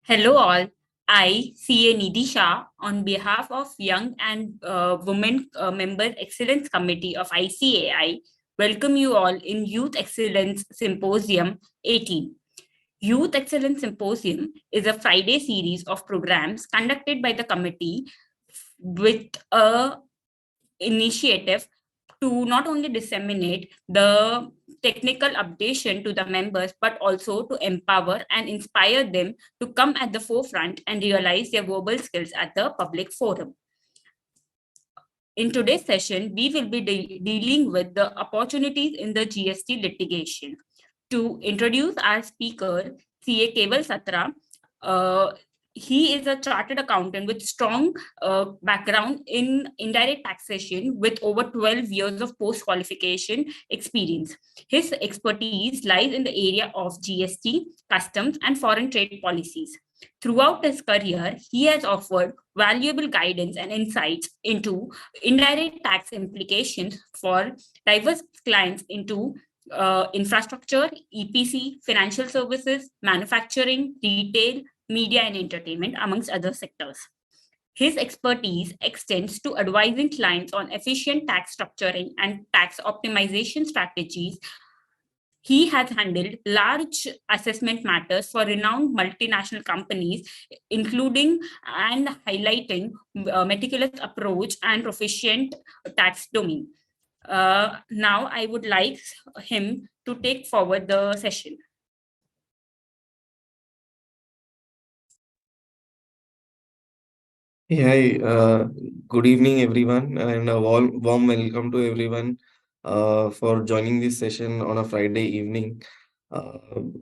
Hello all. I, CA Nidhi Shah, on behalf of Young and Women Member Excellence Committee of ICAI, welcome you all in Youth Excellence Symposium 18. Youth Excellence Symposium is a Friday series of programs conducted by the committee with a initiative to not only disseminate the technical updation to the members, but also to empower and inspire them to come at the forefront and realize their verbal skills at the public forum. In today's session, we will be dealing with the opportunities in the GST litigation. To introduce our speaker, CA Keval Satra, uh, he is a chartered accountant with strong background in indirect taxation with over 12 years of post qualification experience. His expertise lies in the area of GST, customs, and foreign trade policies. Throughout his career, he has offered valuable guidance and insights into indirect tax implications for diverse clients into infrastructure, EPC, financial services, manufacturing, retail, media, and entertainment, amongst other sectors. His expertise extends to advising clients on efficient tax structuring and tax optimization strategies. He has handled large assessment matters for renowned multinational companies, including and highlighting meticulous approach and proficient tax domain. Now, I would like him to take forward the session. Hey, good evening, everyone, and a warm welcome to everyone for joining this session on a Friday evening.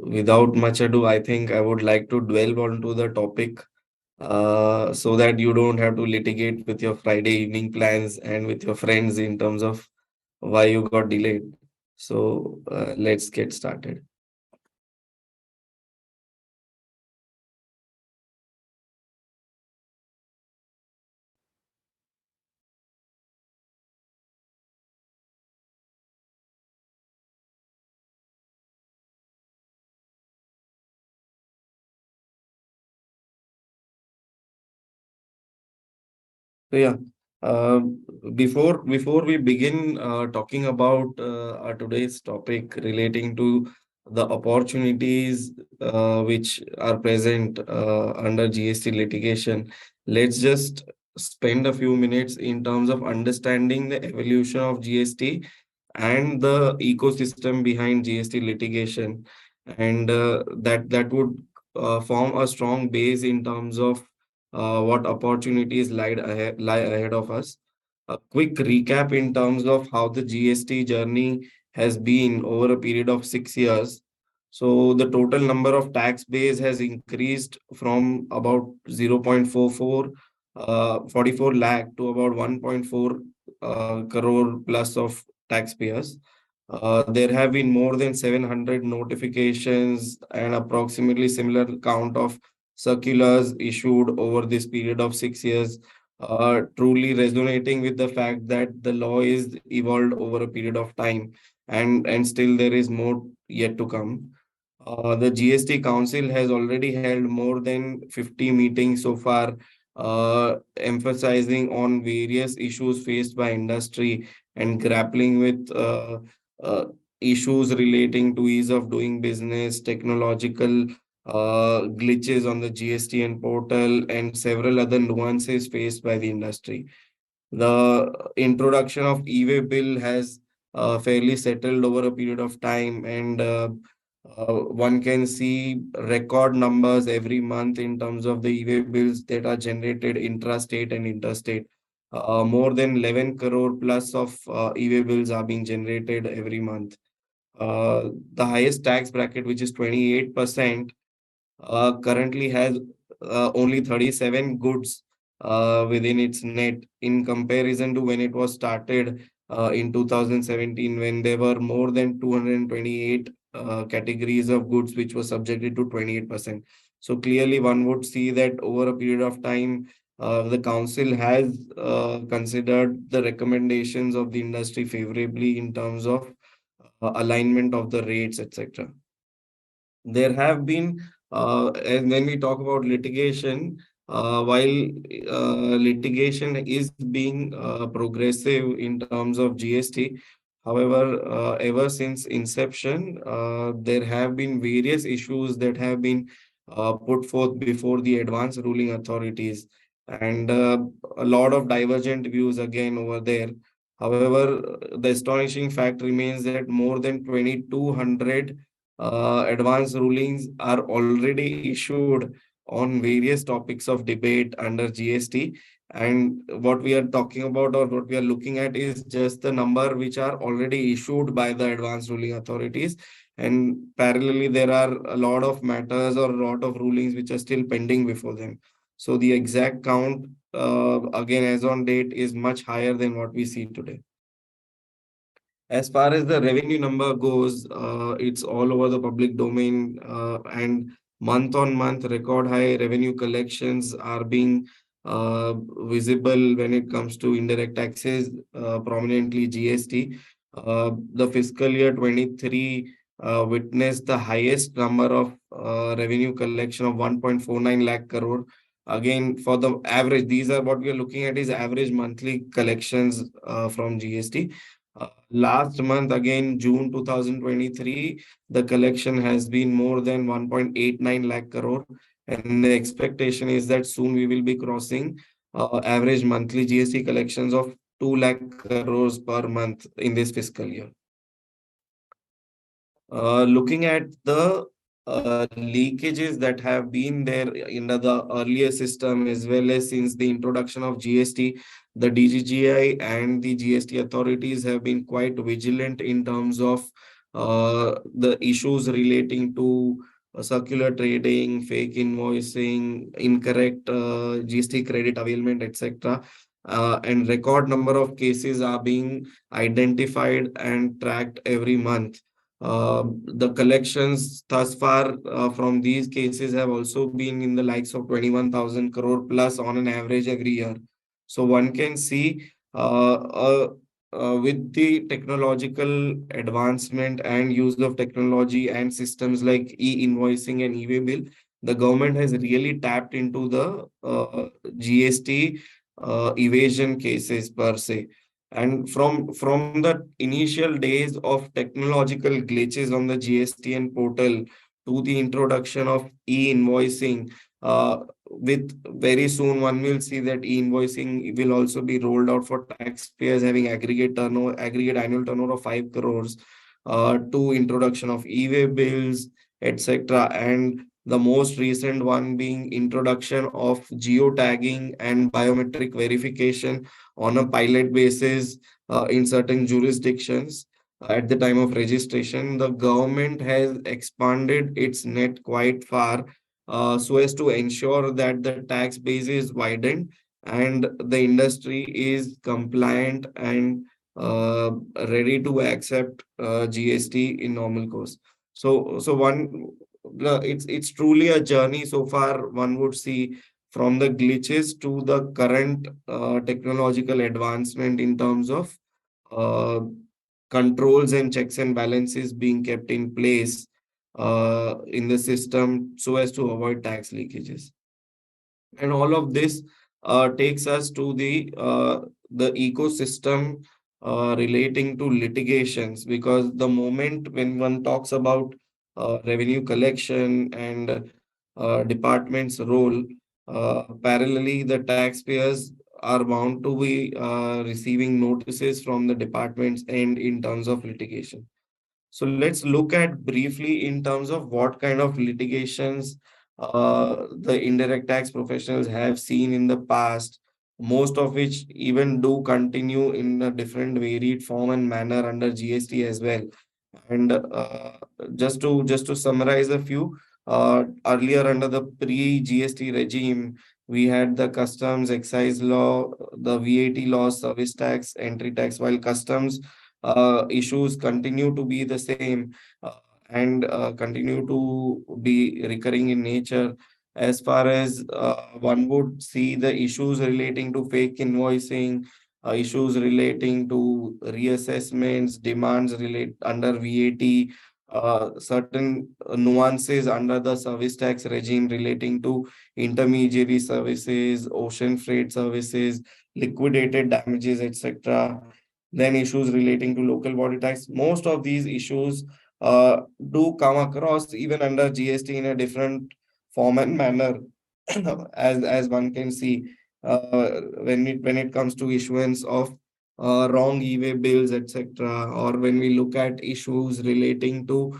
Without much ado, I think I would like to dwell onto the topic so that you don't have to litigate with your Friday evening plans and with your friends in terms of why you got delayed. So let's get started. So yeah, uh, before we begin talking about our today's topic relating to the opportunities which are present under GST litigation, let's just spend a few minutes in terms of understanding the evolution of GST and the ecosystem behind GST litigation, and that would form a strong base in terms of what opportunities lie ahead of us. A quick recap in terms of how the GST journey has been over a period of 6 years. So the total number of tax base has increased from about 44 lakh to about 1.4 crore plus of taxpayers. There have been more than 700 notifications and approximately similar count of circulars issued over this period of 6 years, truly resonating with the fact that the law is evolved over a period of time, and still there is more yet to come. The GST Council has already held more than 50 meetings so far, emphasizing on various issues faced by industry and grappling with uh, issues relating to ease of doing business, technological glitches on the GSTN portal, and several other nuances faced by the industry. The introduction of e-way bill has fairly settled over a period of time, and one can see record numbers every month in terms of the e-way bills that are generated intrastate and interstate. More than 11 crore plus of e-way bills are being generated every month. The highest tax bracket, which is 28%, currently has only 37 goods within its net, in comparison to when it was started in 2017, when there were more than 228 categories of goods which were subjected to 28%. So clearly one would see that over a period of time, the council has considered the recommendations of the industry favorably in terms of alignment of the rates, etc. There have been And when we talk about litigation, while litigation is being progressive in terms of GST, however, ever since inception, there have been various issues that have been put forth before the advanced ruling authorities, and a lot of divergent views again over there. However, the astonishing fact remains that more than 2,200 advanced rulings are already issued on various topics of debate under GST. And what we are talking about, or what we are looking at, is just the number which are already issued by the advanced ruling authorities. And parallelly, there are a lot of matters or a lot of rulings which are still pending before them. So the exact count, again, as on date, is much higher than what we see today. As far as the revenue number goes, it's all over the public domain, and month on month, record high revenue collections are being visible when it comes to indirect taxes, prominently GST. The fiscal year 23 witnessed the highest number of revenue collection of 1.49 lakh crore. Again, for the average, these are what we are looking at is average monthly collections from GST. Last month, again, June 2023, the collection has been more than 1.89 lakh crore. And the expectation is that soon we will be crossing average monthly GST collections of 2 lakh crores per month in this fiscal year. Looking at the leakages that have been there in the earlier system, as well as since the introduction of GST, the DGGI and the GST authorities have been quite vigilant in terms of the issues relating to circular trading, fake invoicing, incorrect GST credit availment, etc. And record number of cases are being identified and tracked every month. The collections thus far from these cases have also been in the likes of 21,000 crore plus on an average every year. So one can see with the technological advancement and use of technology and systems like e-invoicing and e-way bill, the government has really tapped into the GST evasion cases per se. And from the initial days of technological glitches on the GSTN portal to the introduction of e-invoicing, with very soon one will see that e-invoicing will also be rolled out for taxpayers having aggregate annual turnover of 5 crores, to introduction of e-way bills, etc. And the most recent one being introduction of geotagging and biometric verification on a pilot basis in certain jurisdictions. At the time of registration, the government has expanded its net quite far, so as to ensure that the tax base is widened and the industry is compliant and ready to accept GST in normal course. It's truly a journey so far. One would see from the glitches to the current technological advancement in terms of uh, controls and checks and balances being kept in place in the system so as to avoid tax leakages. And all of this takes us to the ecosystem relating to litigations, because the moment when one talks about revenue collection and department's role, parallelly the taxpayers are bound to be receiving notices from the departments and in terms of litigation. So let's look at briefly in terms of what kind of litigations the indirect tax professionals have seen in the past, most of which even do continue in a different varied form and manner under GST as well. And just to summarize a few, earlier under the pre-GST regime, we had the customs, excise law, the VAT law, service tax, entry tax, while customs issues continue to be the same, and continue to be recurring in nature. As far as one would see the issues relating to fake invoicing, issues relating to reassessments, demands relate under VAT, certain nuances under the service tax regime relating to intermediary services, ocean freight services, liquidated damages, etc. Then issues relating to local body tax. Most of these issues do come across even under GST in a different form and manner, as one can see when it comes to issuance of wrong e-way bills, etc., or when we look at issues relating to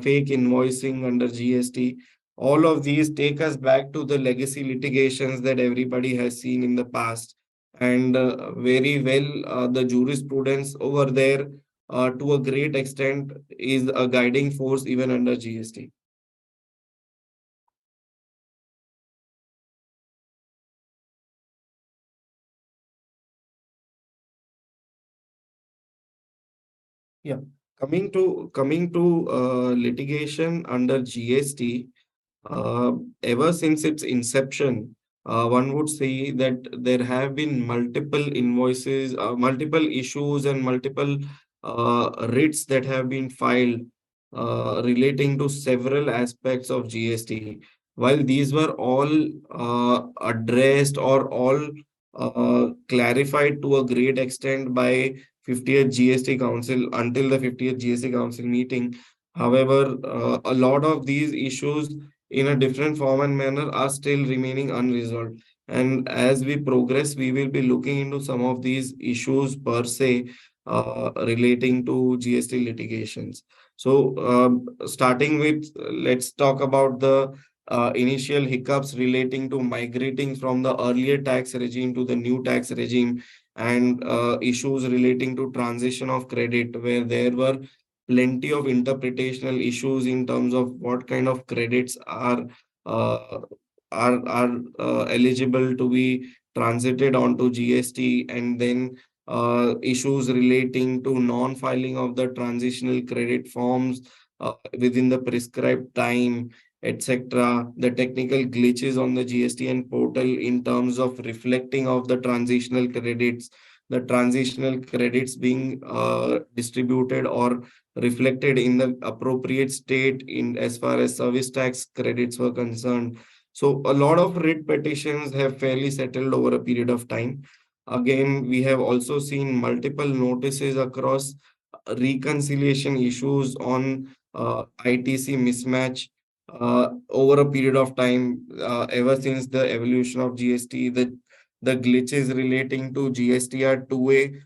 fake invoicing under GST. All of these take us back to the legacy litigations that everybody has seen in the past, and very well, the jurisprudence over there, to a great extent, is a guiding force even under GST. Yeah. Coming to litigation under GST, ever since its inception, one would say that there have been multiple invoices, multiple issues, and multiple writs that have been filed relating to several aspects of GST. While these were all addressed or all clarified to a great extent by 50th GST Council until the 50th GST Council meeting, however, a lot of these issues in a different form and manner are still remaining unresolved. And as we progress, we will be looking into some of these issues per se relating to GST litigations. So, starting with, let's talk about the initial hiccups relating to migrating from the earlier tax regime to the new tax regime, and issues relating to transition of credit, where there were plenty of interpretational issues in terms of what kind of credits uh, are eligible to be transited onto GST, and then issues relating to non-filing of the transitional credit forms within the prescribed time, etc. The technical glitches on the GSTN portal in terms of reflecting of the transitional credits being distributed or reflected in the appropriate state in as far as service tax credits were concerned. So a lot of writ petitions have fairly settled over a period of time. Again, we have also seen multiple notices across reconciliation issues on ITC mismatch over a period of time. Ever since the evolution of GST, the glitches relating to GSTR 2A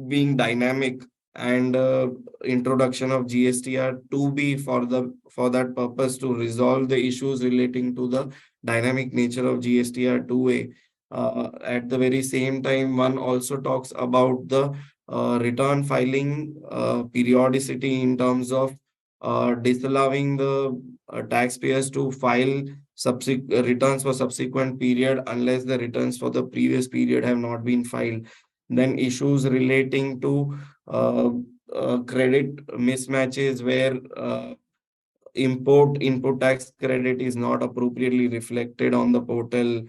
being dynamic, and introduction of GSTR 2B for that purpose to resolve the issues relating to the dynamic nature of GSTR 2A. At the very same time, one also talks about the return filing periodicity in terms of disallowing the taxpayers to file returns for subsequent period unless the returns for the previous period have not been filed. Then issues relating to uh, credit mismatches, where import input tax credit is not appropriately reflected on the portal,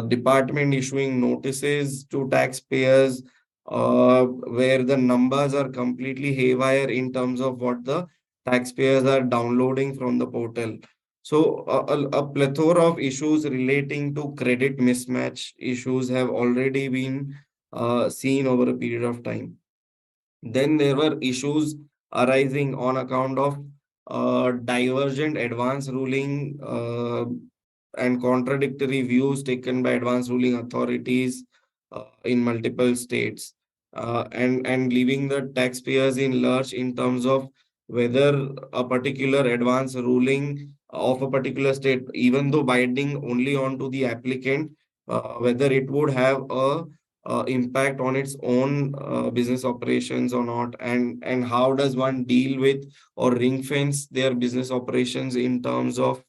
department issuing notices to taxpayers where the numbers are completely haywire in terms of what the taxpayers are downloading from the portal. So a plethora of issues relating to credit mismatch issues have already been seen over a period of time. Then there were issues arising on account of divergent advance ruling and contradictory views taken by advance ruling authorities in multiple states, and leaving the taxpayers in lurch in terms of whether a particular advance ruling of a particular state, even though binding only on to the applicant, whether it would have a impact on its own business operations or not, and how does one deal with or ring fence their business operations in terms of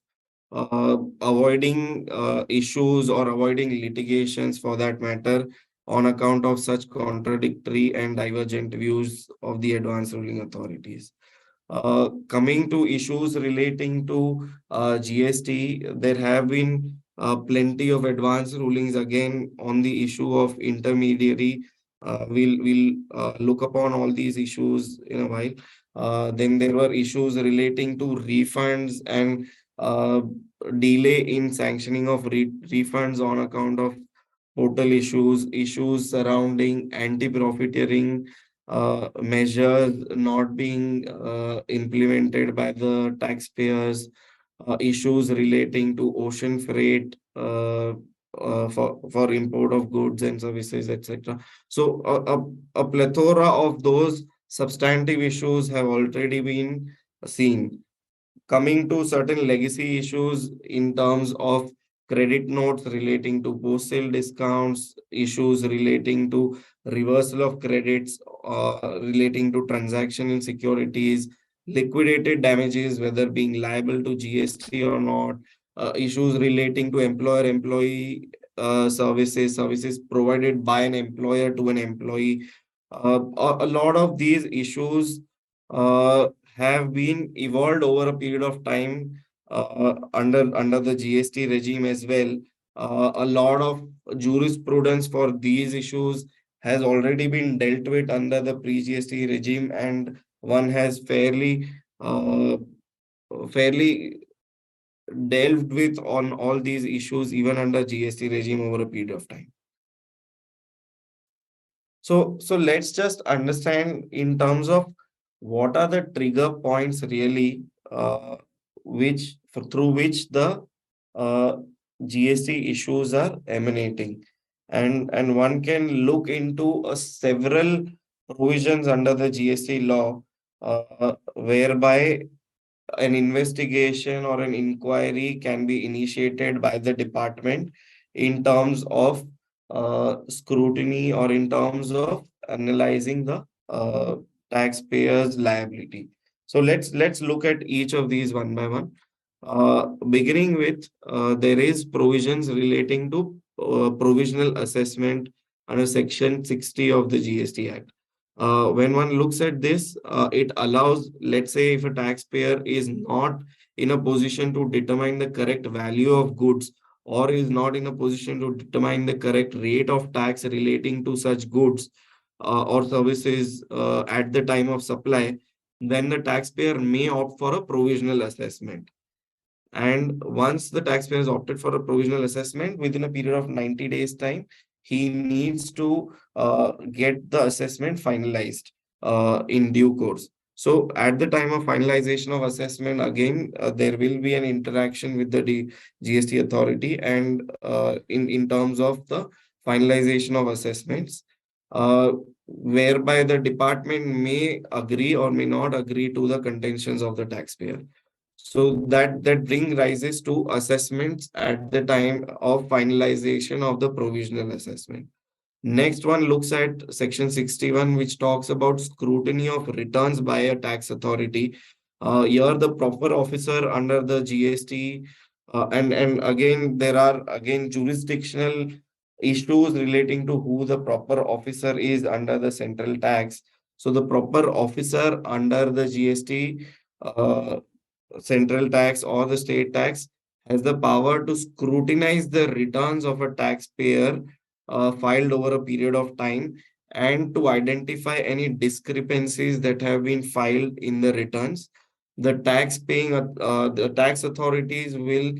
avoiding issues or avoiding litigations for that matter on account of such contradictory and divergent views of the advanced ruling authorities. Coming to issues relating to GST, there have been plenty of advanced rulings again on the issue of intermediary. We'll look upon all these issues in a while. Then there were issues relating to refunds and delay in sanctioning of refunds on account of portal issues, issues surrounding anti-profiteering measures not being implemented by the taxpayers, issues relating to ocean freight for import of goods and services, etc. So a plethora of those substantive issues have already been seen. Coming to certain legacy issues in terms of credit notes relating to post-sale discounts, issues relating to reversal of credits, relating to transaction in securities, liquidated damages, whether being liable to GST or not, issues relating to employer-employee services provided by an employer to an employee. A lot of these issues uh, have been evolved over a period of time under the GST regime as well. A lot of jurisprudence for these issues has already been dealt with under the pre-GST regime, and one has fairly delved with on all these issues even under GST regime over a period of time. So let's just understand in terms of what are the trigger points really, through which the uh, GST issues are emanating, and one can look into several provisions under the GST law, whereby an investigation or an inquiry can be initiated by the department in terms of scrutiny or in terms of analyzing the taxpayers liability. So let's look at each of these one by one. Beginning with, there is provisions relating to provisional assessment under section 60 of the GST Act. When one looks at this, it allows, let's say, if a taxpayer is not in a position to determine the correct value of goods, or is not in a position to determine the correct rate of tax relating to such goods or services at the time of supply, then the taxpayer may opt for a provisional assessment. And once the taxpayer has opted for a provisional assessment, within a period of 90 days time, he needs to get the assessment finalized in due course. So at the time of finalization of assessment, again, there will be an interaction with the GST authority, and in terms of the finalization of assessments, uh, whereby the department may agree or may not agree to the contentions of the taxpayer. So that bring rises to assessments at the time of finalization of the provisional assessment. Next one looks at section 61, which talks about scrutiny of returns by a tax authority. Here the proper officer under the GST, and again there are again jurisdictional issues relating to who the proper officer is under the central tax. So the proper officer under the GST, central tax or the state tax, has the power to scrutinize the returns of a taxpayer filed over a period of time, and to identify any discrepancies that have been filed in the returns. The tax authorities will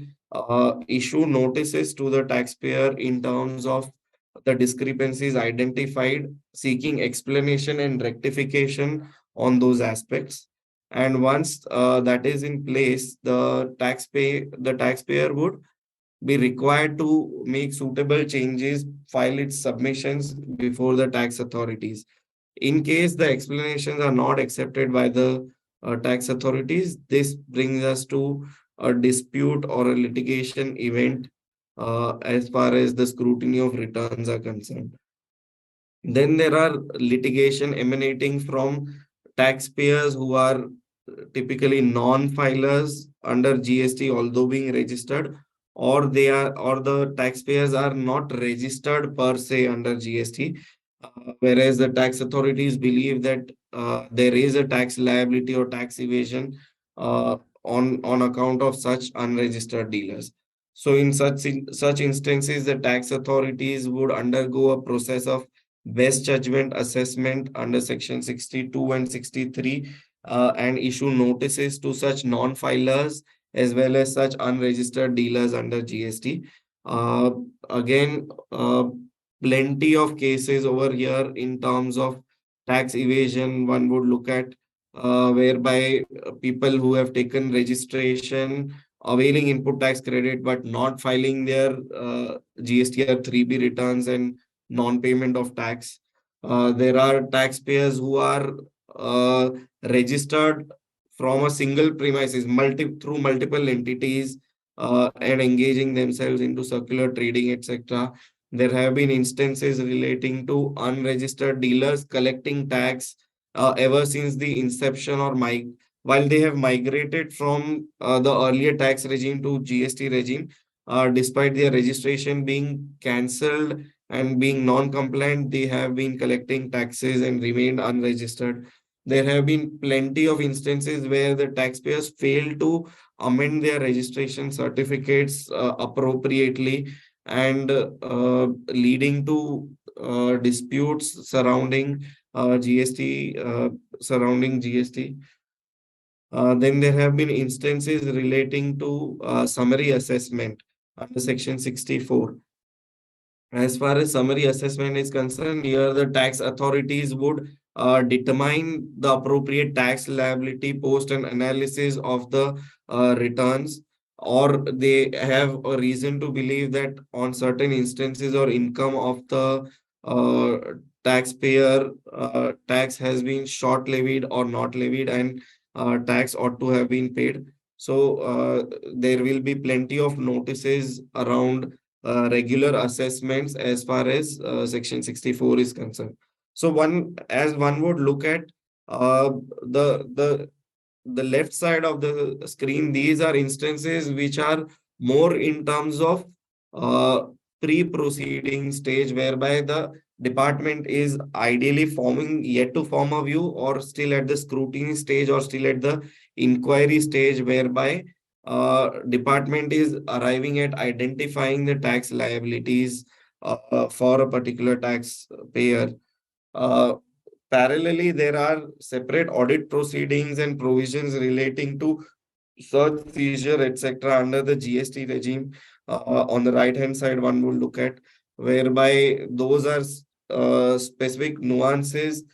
issue notices to the taxpayer in terms of the discrepancies identified, seeking explanation and rectification on those aspects. And once that is in place, the taxpayer would be required to make suitable changes, file its submissions before the tax authorities. In case the explanations are not accepted by the tax authorities, this brings us to a dispute or a litigation event as far as the scrutiny of returns are concerned. Then there are litigation emanating from taxpayers who are typically non-filers under GST, although being registered, or the taxpayers are not registered per se under GST, whereas the tax authorities believe that there is a tax liability or tax evasion on account of such unregistered dealers. So in such instances, the tax authorities would undergo a process of best judgment assessment under section 62 and 63, and issue notices to such non-filers as well as such unregistered dealers under GST. Uh, Again, plenty of cases over here in terms of tax evasion one would look at, whereby people who have taken registration availing input tax credit but not filing their GST or 3B returns and non-payment of tax. There are taxpayers who are uh, registered from a single premises through multiple entities, and engaging themselves into circular trading, etc. There have been instances relating to unregistered dealers collecting tax ever since the inception while they have migrated from the earlier tax regime to GST regime, despite their registration being cancelled and being non-compliant, they have been collecting taxes and remained unregistered. There have been plenty of instances where the taxpayers fail to amend their registration certificates appropriately, and leading to disputes surrounding GST. Then there have been instances relating to summary assessment under Section 64. As far as summary assessment is concerned, here the tax authorities would determine the appropriate tax liability post an analysis of the returns, or they have a reason to believe that on certain instances or income of the uh, taxpayer, tax has been short levied or not levied, and tax ought to have been paid. So there will be plenty of notices around regular assessments as far as Section 64 is concerned. So one would look at uh, the the left side of the screen, these are instances which are more in terms of uh, pre-proceeding stage, whereby the department is ideally forming yet to form a view, or still at the scrutiny stage, or still at the inquiry stage, whereby department is arriving at identifying the tax liabilities for a particular tax payer. uh, Parallelly, there are separate audit proceedings and provisions relating to search, seizure, etc. under the GST regime. On the right hand side, one will look at, whereby those are specific nuances,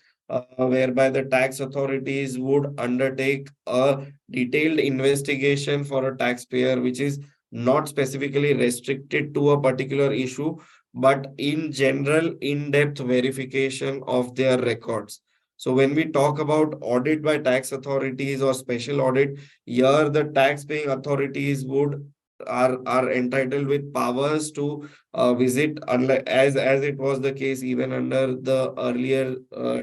whereby the tax authorities would undertake a detailed investigation for a taxpayer, which is not specifically restricted to a particular issue, but in general, in-depth verification of their records. So when we talk about audit by tax authorities or special audit, here, the tax-paying authorities are entitled with powers to visit, unlike as it was the case even under the earlier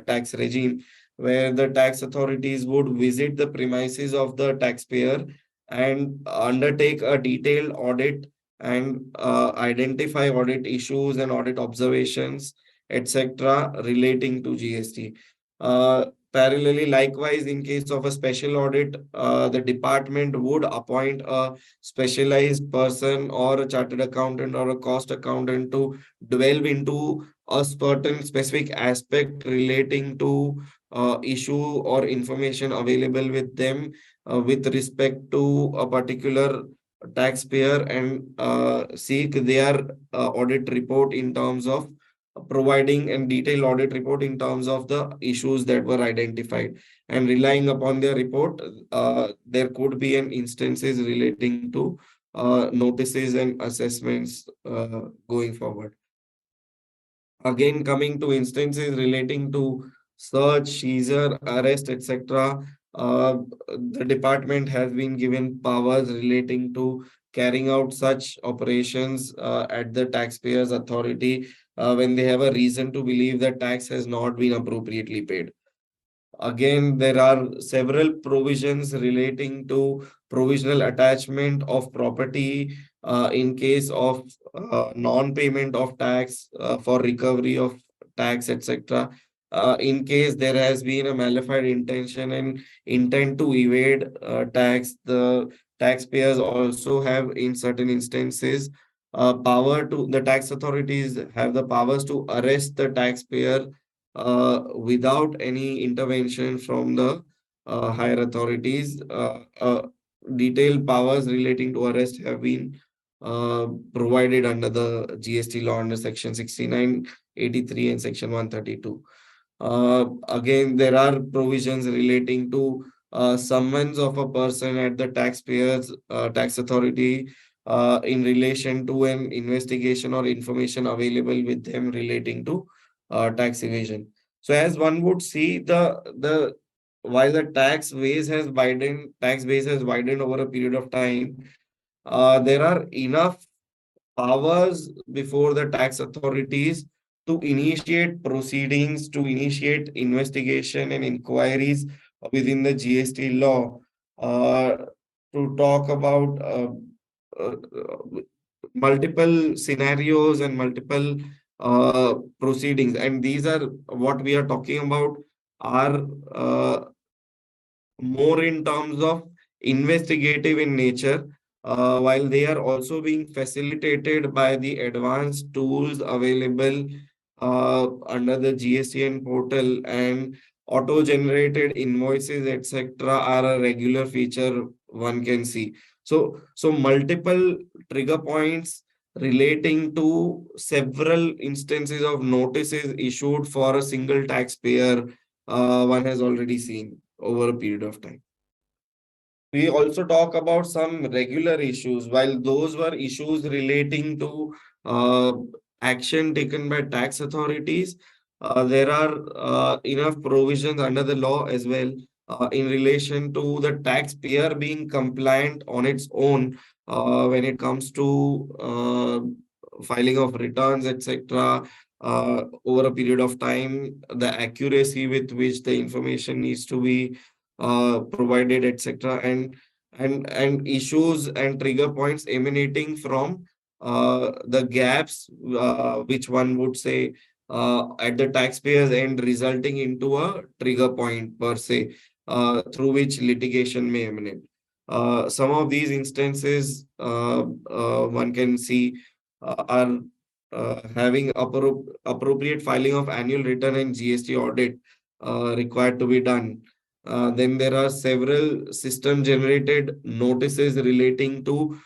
tax regime, where the tax authorities would visit the premises of the taxpayer and undertake a detailed audit and identify audit issues and audit observations, etc., relating to GST. Parallelly, likewise, in case of a special audit, the department would appoint a specialized person or a chartered accountant or a cost accountant to delve into a certain specific aspect relating to issue or information available with them with respect to a particular taxpayer, and seek their audit report in terms of providing a detailed audit report in terms of the issues that were identified, and relying upon their report, there could be an instances relating to notices and assessments going forward. Again, coming to instances relating to search, seizure, arrest, etc., the department has been given powers relating to carrying out such operations at the taxpayers' authority when they have a reason to believe that tax has not been appropriately paid. Again, there are several provisions relating to provisional attachment of property in case of non-payment of tax for recovery of tax, etc. In case there has been a malified intention and intent to evade tax, the taxpayers also have, in certain instances, the tax authorities have the powers to arrest the taxpayer without any intervention from the higher authorities. Detailed powers relating to arrest have been provided under the GST law under Section 69, 83, and Section 132. Again, there are provisions relating to summons of a person at the taxpayers tax authority in relation to an investigation or information available with them relating to tax evasion. So as one would see, the while the tax base has widened over a period of time, there are enough powers before the tax authorities to initiate proceedings, to initiate investigation and inquiries within the GST law, uh, to talk about uh, multiple scenarios and multiple proceedings. And these are what we are talking about are more in terms of investigative in nature, while they are also being facilitated by the advanced tools available under the GSTN portal, and auto-generated invoices, etc., are a regular feature one can see. So multiple trigger points relating to several instances of notices issued for a single taxpayer, one has already seen over a period of time. We also talk about some regular issues. While those were issues relating to uh, action taken by tax authorities, there are enough provisions under the law as well in relation to the taxpayer being compliant on its own when it comes to filing of returns, etc. Over a period of time, the accuracy with which the information needs to be provided, etc., and issues and trigger points emanating from the gaps, which one would say at the taxpayer's end, resulting into a trigger point per se, through which litigation may emanate. Some of these instances one can see are having appropriate filing of annual return and GST audit required to be done. Then there are several system generated notices relating to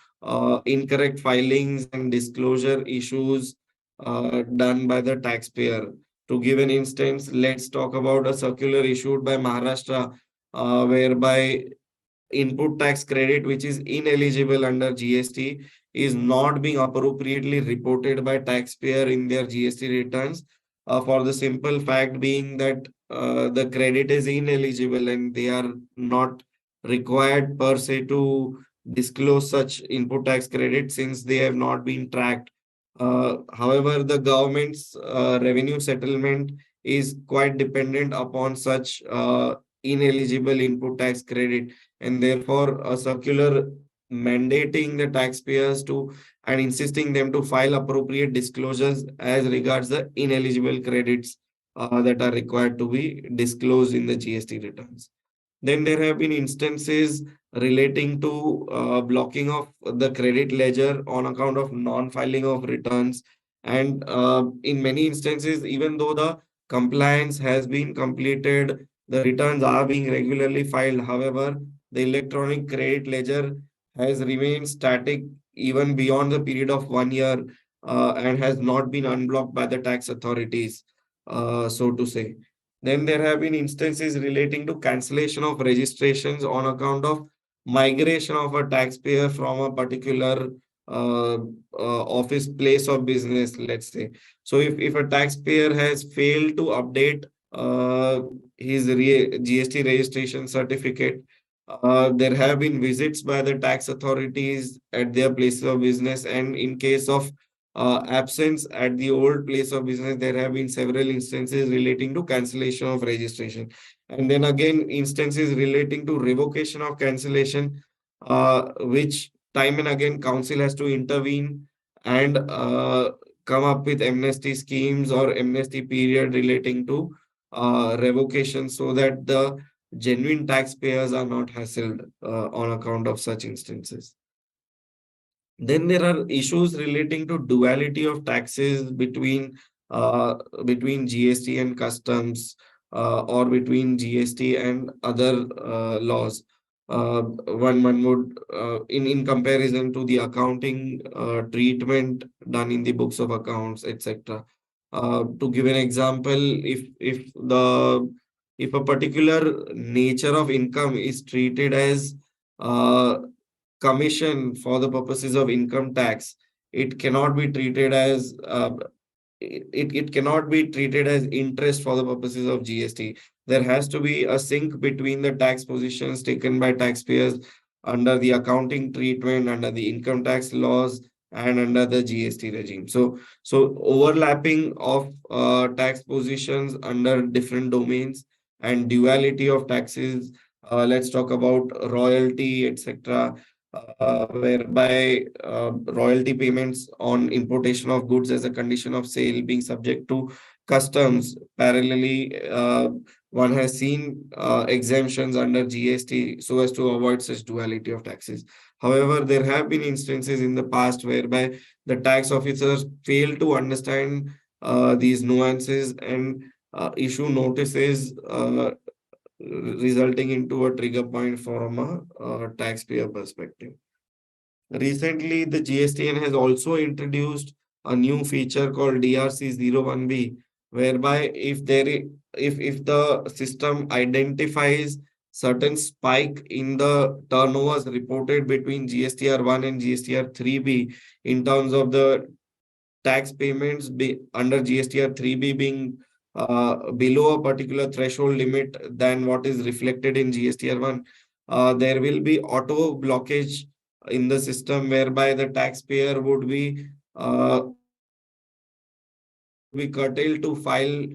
incorrect filings and disclosure issues done by the taxpayer. To give an instance, let's talk about a circular issued by Maharashtra, whereby input tax credit, which is ineligible under GST, is not being appropriately reported by taxpayer in their GST returns, for the simple fact being that the credit is ineligible and they are not required per se to disclose such input tax credit since they have not been tracked. However, the government's revenue settlement is quite dependent upon such ineligible input tax credit, and therefore a circular mandating the taxpayers to and insisting them to file appropriate disclosures as regards the ineligible credits that are required to be disclosed in the GST returns. Then there have been instances relating to blocking of the credit ledger on account of non-filing of returns. And in many instances, even though the compliance has been completed, the returns are being regularly filed. However, the electronic credit ledger has remained static even beyond the period of 1 year, and has not been unblocked by the tax authorities, so to say. Then there have been instances relating to cancellation of registrations on account of migration of a taxpayer from a particular office place of business, let's say. So if a taxpayer has failed to update his GST registration certificate, there have been visits by the tax authorities at their places of business, and in case of absence at the old place of business, there have been several instances relating to cancellation of registration. And then again, instances relating to revocation of cancellation, which time and again council has to intervene and come up with amnesty schemes or amnesty period relating to revocation, so that the genuine taxpayers are not hassled on account of such instances. Then there are issues relating to duality of taxes between GST and customs. or between GST and other laws. One would in comparison to the accounting treatment done in the books of accounts, etc. To give an example, if a particular nature of income is treated as uh, commission for the purposes of income tax, it cannot be treated as it cannot be treated as interest for the purposes of GST. There has to be a sync between the tax positions taken by taxpayers under the accounting treatment, under the income tax laws, and under the GST regime. So overlapping of tax positions under different domains and duality of taxes. Let's talk about royalty, etc. Whereby royalty payments on importation of goods as a condition of sale being subject to customs. Parallelly, one has seen exemptions under GST so as to avoid such duality of taxes. However, there have been instances in the past whereby the tax officers fail to understand these nuances and issue notices, resulting into a trigger point from a taxpayer perspective. Recently, the GSTN has also introduced a new feature called DRC01B, whereby if the system identifies certain spike in the turnovers reported between GSTR1 and GSTR3B in terms of the tax payments under GSTR3B being below a particular threshold limit than what is reflected in GSTR1, there will be auto blockage in the system whereby the taxpayer would be curtailed to file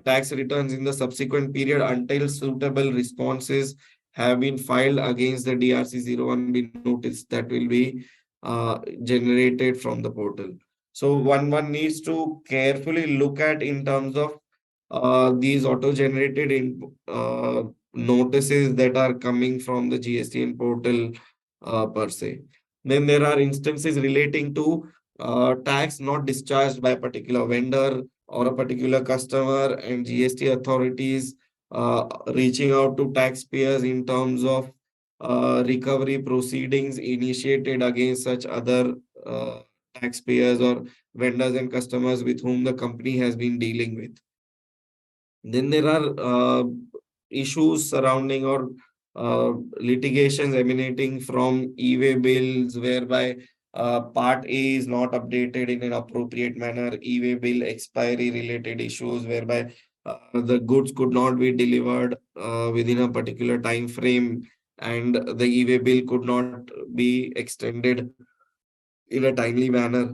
tax returns in the subsequent period until suitable responses have been filed against the DRC01B notice that will be generated from the portal. So one needs to carefully look at in terms of these auto-generated notices that are coming from the GSTN portal per se. Then there are instances relating to tax not discharged by a particular vendor or a particular customer, and GST authorities reaching out to taxpayers in terms of recovery proceedings initiated against such other taxpayers or vendors and customers with whom the company has been dealing with. Then there are issues surrounding or litigations emanating from e-way bills, whereby Part A is not updated in an appropriate manner, e-way bill expiry related issues, whereby the goods could not be delivered within a particular time frame, and the e-way bill could not be extended in a timely manner.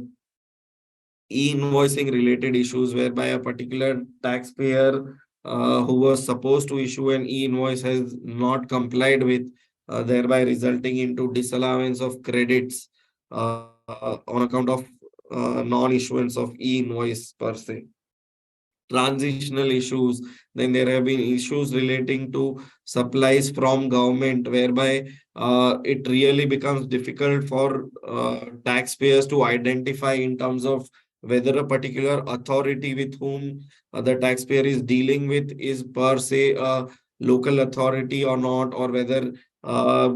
E-invoicing related issues whereby a particular taxpayer who was supposed to issue an e-invoice has not complied with, thereby resulting into disallowance of credits on account of non-issuance of e-invoice per se. Transitional issues. Then there have been issues relating to supplies from government, whereby it really becomes difficult for taxpayers to identify in terms of whether a particular authority with whom the taxpayer is dealing with is per se a local authority or not, or whether uh,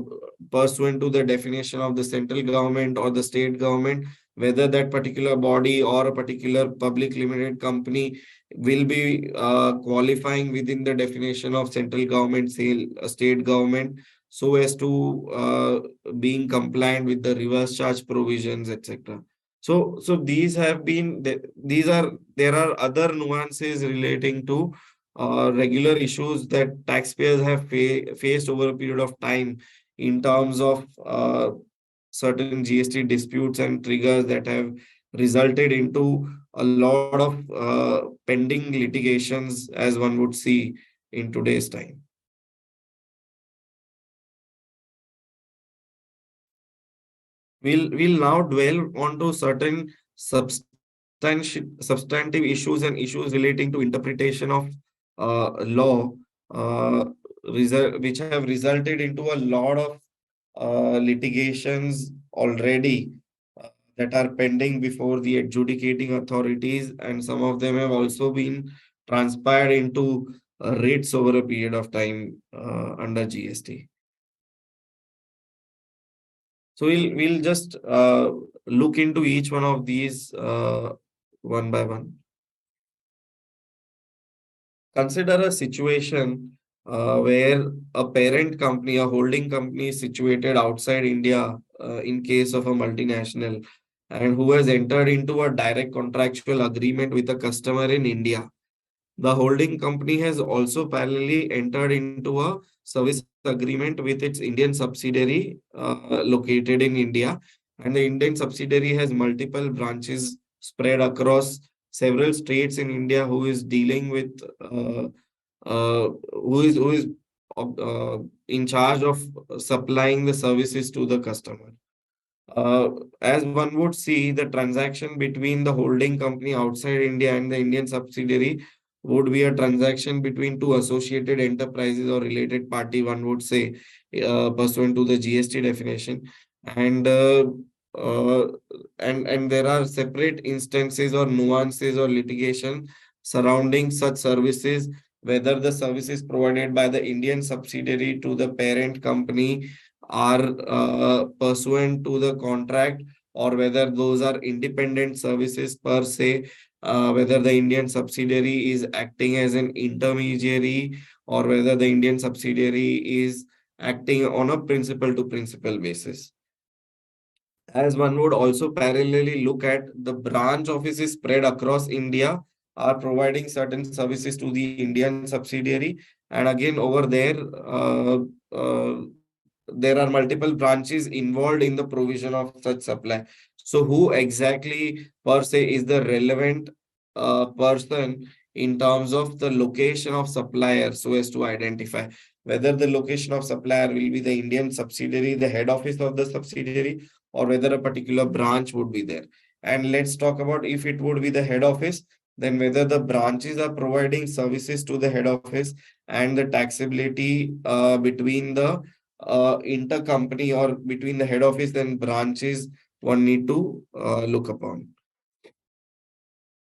pursuant to the definition of the central government or the state government, whether that particular body or a particular public limited company will be qualifying within the definition of central government, say state government, so as to being compliant with the reverse charge provisions, etc. So these have been these are there are other nuances relating to regular issues that taxpayers have faced over a period of time in terms of certain GST disputes and triggers that have resulted into a lot of pending litigations, as one would see in today's time. We'll now dwell onto certain substantive issues and issues relating to interpretation of law, which have resulted into a lot of litigations already that are pending before the adjudicating authorities, and some of them have also been transpired into rates over a period of time under GST. So we'll just look into each one of these one by one. Consider a situation where a parent company, a holding company is situated outside India, in case of a multinational, and who has entered into a direct contractual agreement with a customer in India. The holding company has also parallelly entered into a service agreement with its Indian subsidiary located in India. And the Indian subsidiary has multiple branches spread across several states in India who is dealing with who is in charge of supplying the services to the customer. Uh, as one would see, the transaction between the holding company outside India and the Indian subsidiary would be a transaction between two associated enterprises or related party, one would say, pursuant to the GST definition. And uh, and there are separate instances or nuances or litigation surrounding such services, whether the services provided by the Indian subsidiary to the parent company are pursuant to the contract, or whether those are independent services per se, whether the Indian subsidiary is acting as an intermediary, or whether the Indian subsidiary is acting on a principal to principal basis. As one would also parallelly look at the branch offices spread across India are providing certain services to the Indian subsidiary. And again, over there, there are multiple branches involved in the provision of such supply. So, who exactly per se is the relevant person in terms of the location of supplier, so as to identify whether the location of supplier will be the Indian subsidiary, the head office of the subsidiary, or whether a particular branch would be there. And let's talk about if it would be the head office, then whether the branches are providing services to the head office, and the taxability between the intercompany or between the head office and branches one need to look upon.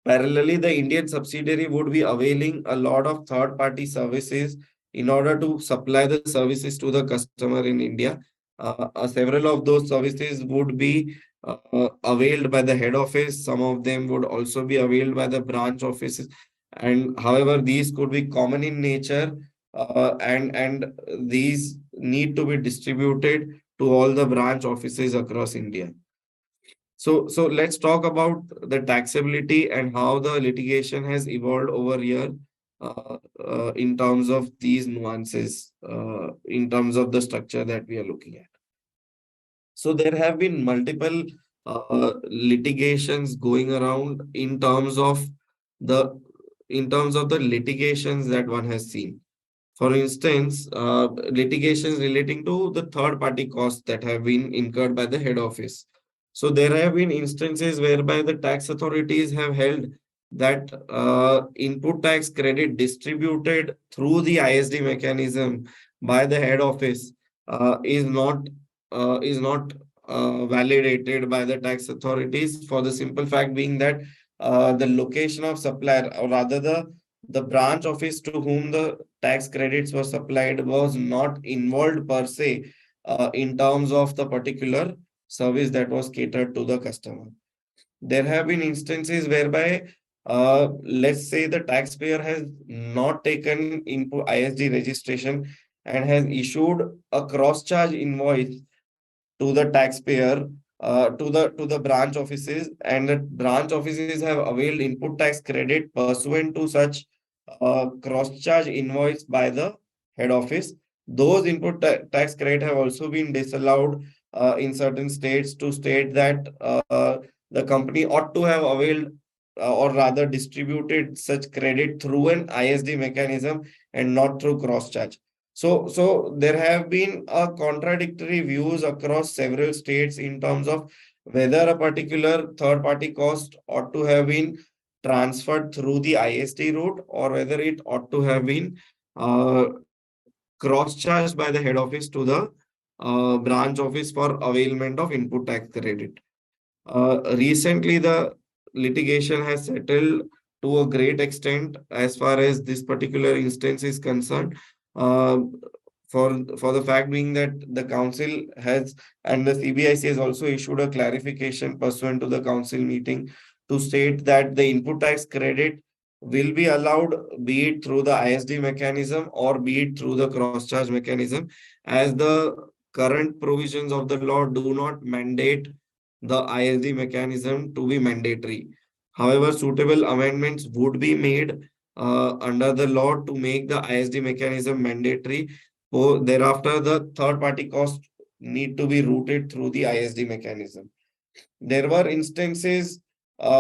Parallelly, the Indian subsidiary would be availing a lot of third party services in order to supply the services to the customer in India. Several of those services would be availed by the head office. Some of them would also be availed by the branch offices. And however, these could be common in nature, and these need to be distributed to all the branch offices across India. So let's talk about the taxability and how the litigation has evolved over here, in terms of these nuances, in terms of the structure that we are looking at. So there have been multiple litigations going around the in terms of the litigations that one has seen. For instance, litigations relating to the third party costs that have been incurred by the head office. So there have been instances whereby the tax authorities have held that input tax credit distributed through the ISD mechanism by the head office is not validated by the tax authorities, for the simple fact being that the location of supplier, or rather the branch office to whom the tax credits were supplied, was not involved per se in terms of the particular service that was catered to the customer. There have been instances whereby, let's say, the taxpayer has not taken into ISD registration and has issued a cross charge invoice to the taxpayer, to the branch offices, and the branch offices have availed input tax credit pursuant to such cross charge invoice by the head office. Those tax credit have also been disallowed in certain states, to state that the company ought to have availed, or rather distributed such credit through an ISD mechanism and not through cross charge. So there have been contradictory views across several states in terms of whether a particular third party cost ought to have been transferred through the IST route, or whether it ought to have been uh, cross-charged by the head office to the branch office for availment of input tax credit. Recently, the litigation has settled to a great extent as far as this particular instance is concerned. Uh, for the fact being that the council has and the CBIC has also issued a clarification pursuant to the council meeting to state that the input tax credit will be allowed, be it through the ISD mechanism or be it through the cross charge mechanism, as the current provisions of the law do not mandate the ISD mechanism to be mandatory. However, suitable amendments would be made under the law to make the ISD mechanism mandatory. So thereafter, the third party cost need to be routed through the ISD mechanism. There were instances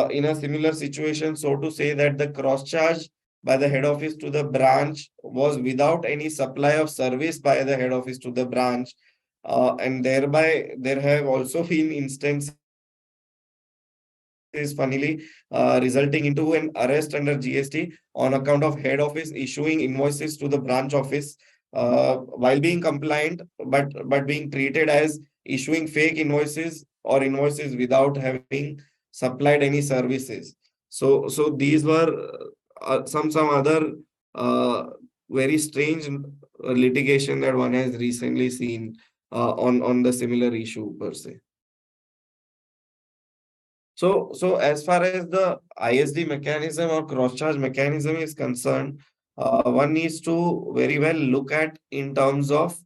in a similar situation, so to say, that the cross charge by the head office to the branch was without any supply of service by the head office to the branch. And thereby, there have also been instances, funnily, resulting into an arrest under GST on account of head office issuing invoices to the branch office while being compliant, but being treated as issuing fake invoices or invoices without having supplied any services. So these were some other uh, very strange litigation that one has recently seen on the similar issue per se. So as far as the ISD mechanism or cross-charge mechanism is concerned, one needs to very well look at in terms of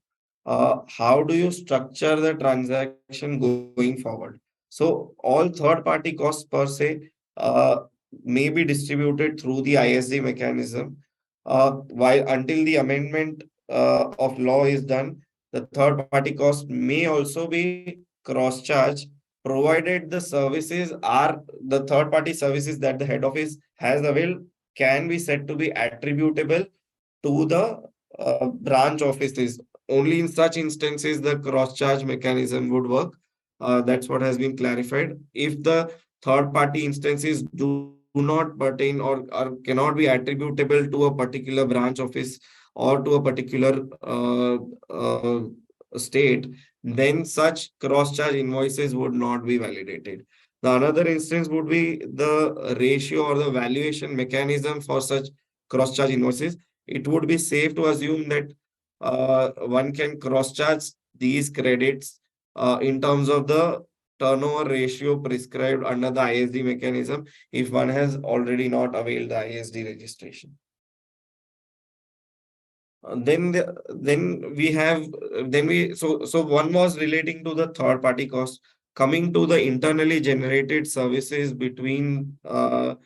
how do you structure the transaction going forward. So all third-party costs per se uh, may be distributed through the ISD mechanism, while until the amendment of law is done, the third-party cost may also be cross-charged provided the services are the third party services that the head office has availed can be said to be attributable to the branch offices. Only in such instances the cross charge mechanism would work. That's what has been clarified. If the third party instances do not pertain or cannot be attributable to a particular branch office or to a particular state, then such cross charge invoices would not be validated. The another instance would be the ratio or the valuation mechanism for such cross charge invoices. It would be safe to assume that one can cross charge these credits in terms of the turnover ratio prescribed under the ISD mechanism if one has already not availed the ISD registration. Then we have then we so one was relating to the third party cost. Coming to the internally generated services between the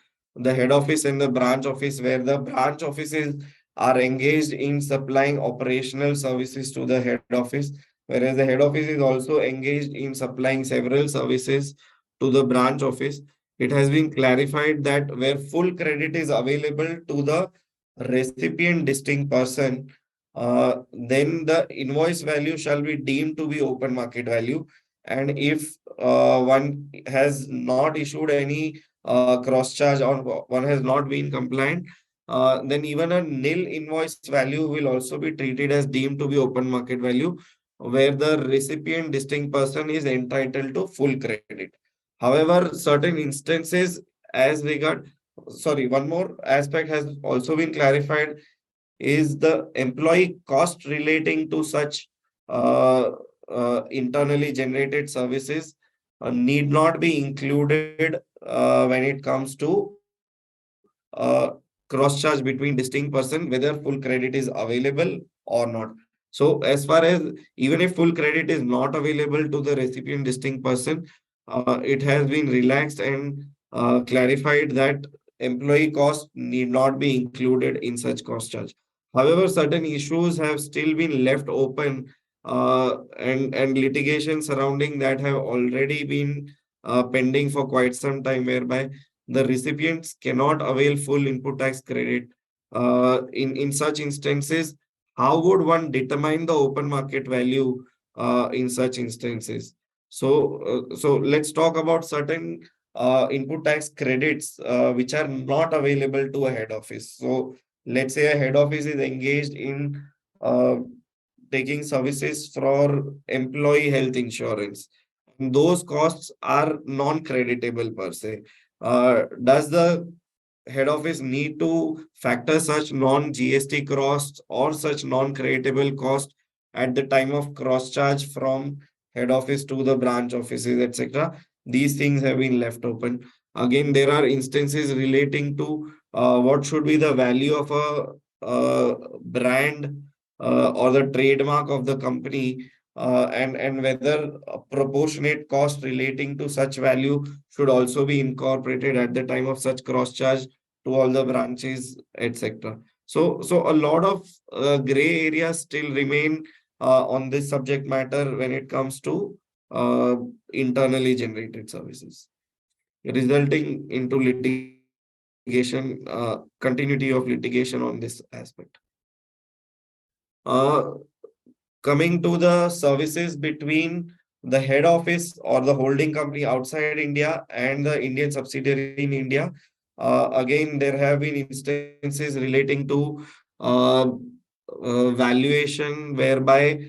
head office and the branch office, where the branch offices are engaged in supplying operational services to the head office, whereas the head office is also engaged in supplying several services to the branch office. It has been clarified that where full credit is available to the recipient distinct person, then the invoice value shall be deemed to be open market value. And if one has not issued any cross charge or one has not been compliant, then even a nil invoice value will also be treated as deemed to be open market value, where the recipient distinct person is entitled to full credit. However, certain instances as regard, sorry, one more aspect has also been clarified is the employee cost relating to such uh, internally generated services need not be included when it comes to cross charge between distinct person, whether full credit is available or not. So as far as even if full credit is not available to the recipient distinct person, it has been relaxed and clarified that employee cost need not be included in such cost charge. However, certain issues have still been left open and litigation surrounding that have already been pending for quite some time, whereby the recipients cannot avail full input tax credit. In such instances, how would one determine the open market value in such instances? So let's talk about certain input tax credits which are not available to a head office. So let's say a head office is engaged in uh, taking services for employee health insurance. Those costs are non-creditable per se. Does the head office need to factor such non-GST costs or such non-creditable cost at the time of cross charge from head office to the branch offices, etc. These things have been left open. Again, there are instances relating to what should be the value of a brand or the trademark of the company, and whether a proportionate cost relating to such value should also be incorporated at the time of such cross charge to all the branches, etc. So a lot of gray areas still remain on this subject matter when it comes to uh, internally generated services, resulting into litigation, continuity of litigation on this aspect. Uh, Coming to the services between the head office or the holding company outside India and the Indian subsidiary in India, again, there have been instances relating to uh, valuation whereby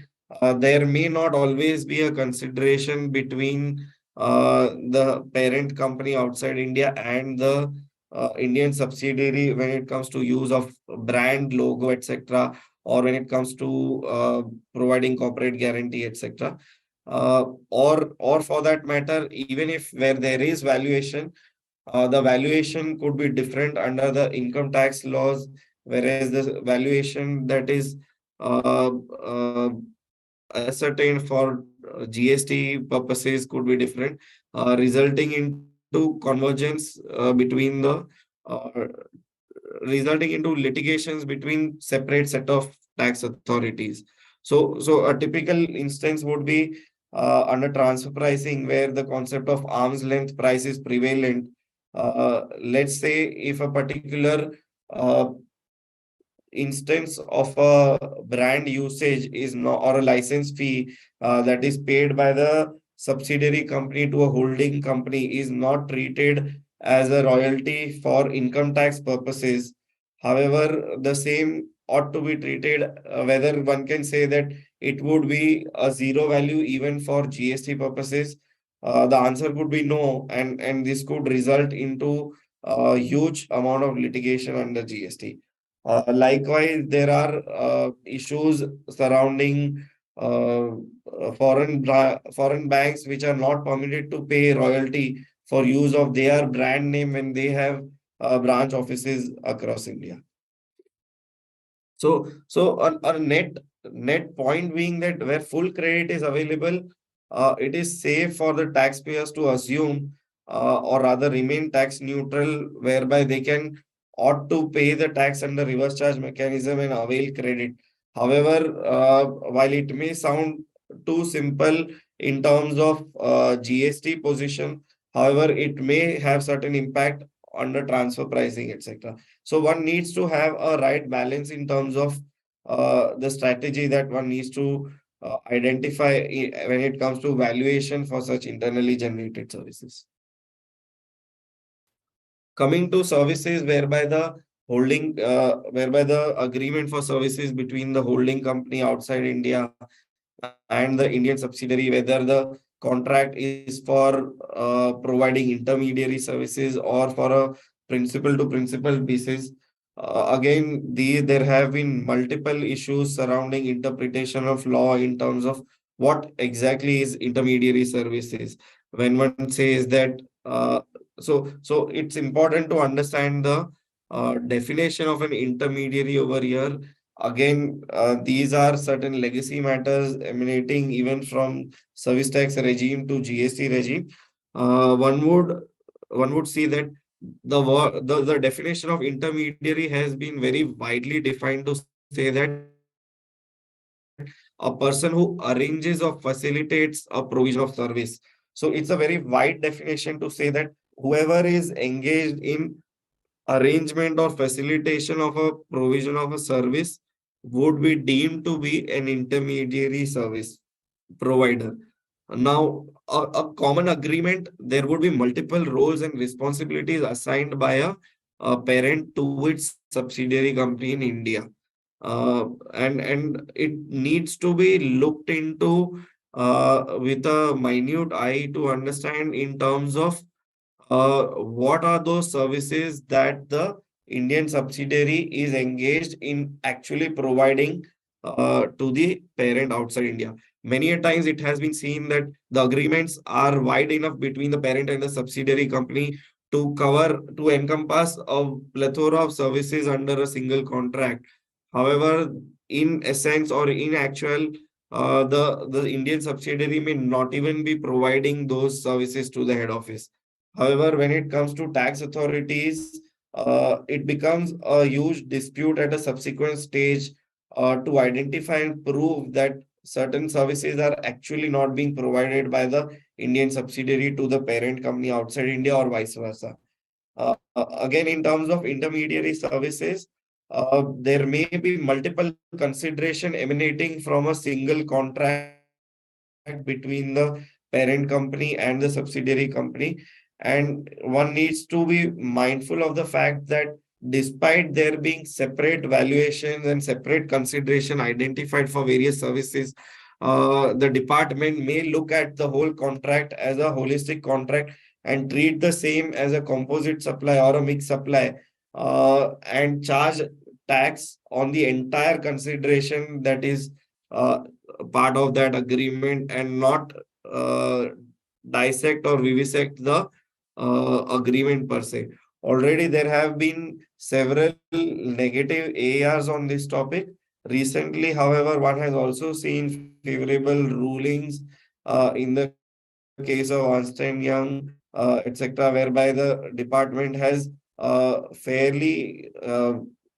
there may not always be a consideration between the parent company outside India and the Indian subsidiary when it comes to use of brand logo, etc., or when it comes to providing corporate guarantee, etc. Or for that matter, even if where there is valuation, the valuation could be different under the income tax laws, whereas the valuation that is uh, uh, ascertained for GST purposes could be different, resulting into convergence between the uh, resulting into litigations between separate set of tax authorities. So a typical instance would be under transfer pricing, where the concept of arm's length price is prevalent. Let's say if a particular uh, instance of a brand usage is not, or a license fee that is paid by the subsidiary company to a holding company is not treated as a royalty for income tax purposes. However, the same ought to be treated, whether one can say that it would be a zero value even for GST purposes. The answer could be no, and this could result into a huge amount of litigation under GST. Likewise, there are issues surrounding foreign banks which are not permitted to pay royalty for use of their brand name when they have branch offices across India. So a net point being that where full credit is available, it is safe for the taxpayers to assume, or rather remain tax neutral, whereby they can ought to pay the tax under reverse charge mechanism and avail credit. However, while it may sound too simple in terms of GST position, however, it may have certain impact under transfer pricing, etc. So one needs to have a right balance in terms of the strategy that one needs to identify when it comes to valuation for such internally generated services. Coming to services whereby the agreement for services between the holding company outside India and the Indian subsidiary, whether the contract is for providing intermediary services or for a principal to principal basis. Again, there have been multiple issues surrounding interpretation of law in terms of what exactly is intermediary services. When one says that, so it's important to understand the definition of an intermediary over here. Again, these are certain legacy matters emanating even from service tax regime to GST regime. Uh, one would one would see that the definition of intermediary has been very widely defined to say that a person who arranges or facilitates a provision of service. So it's a very wide definition to say that whoever is engaged in arrangement or facilitation of a provision of a service would be deemed to be an intermediary service provider. Now, a common agreement, there would be multiple roles and responsibilities assigned by a parent to its subsidiary company in India. And it needs to be looked into with a minute eye to understand in terms of what are those services that the Indian subsidiary is engaged in actually providing to the parent outside India. Many a times it has been seen that the agreements are wide enough between the parent and the subsidiary company to cover, to encompass a plethora of services under a single contract. However, in essence or in actual, the Indian subsidiary may not even be providing those services to the head office. However, when it comes to tax authorities, it becomes a huge dispute at a subsequent stage to identify and prove that certain services are actually not being provided by the Indian subsidiary to the parent company outside India or vice versa. Again, in terms of intermediary services, there may be multiple consideration emanating from a single contract between the parent company and the subsidiary company. And one needs to be mindful of the fact that despite there being separate valuations and separate consideration identified for various services, the department may look at the whole contract as a holistic contract and treat the same as a composite supply or a mixed supply, and charge tax on the entire consideration that is part of that agreement, and not uh, dissect or vivisect the agreement per se. Already there have been several negative ARs on this topic. Recently, however, one has also seen favorable rulings in the case of Ernst and Young, etc., whereby the department has fairly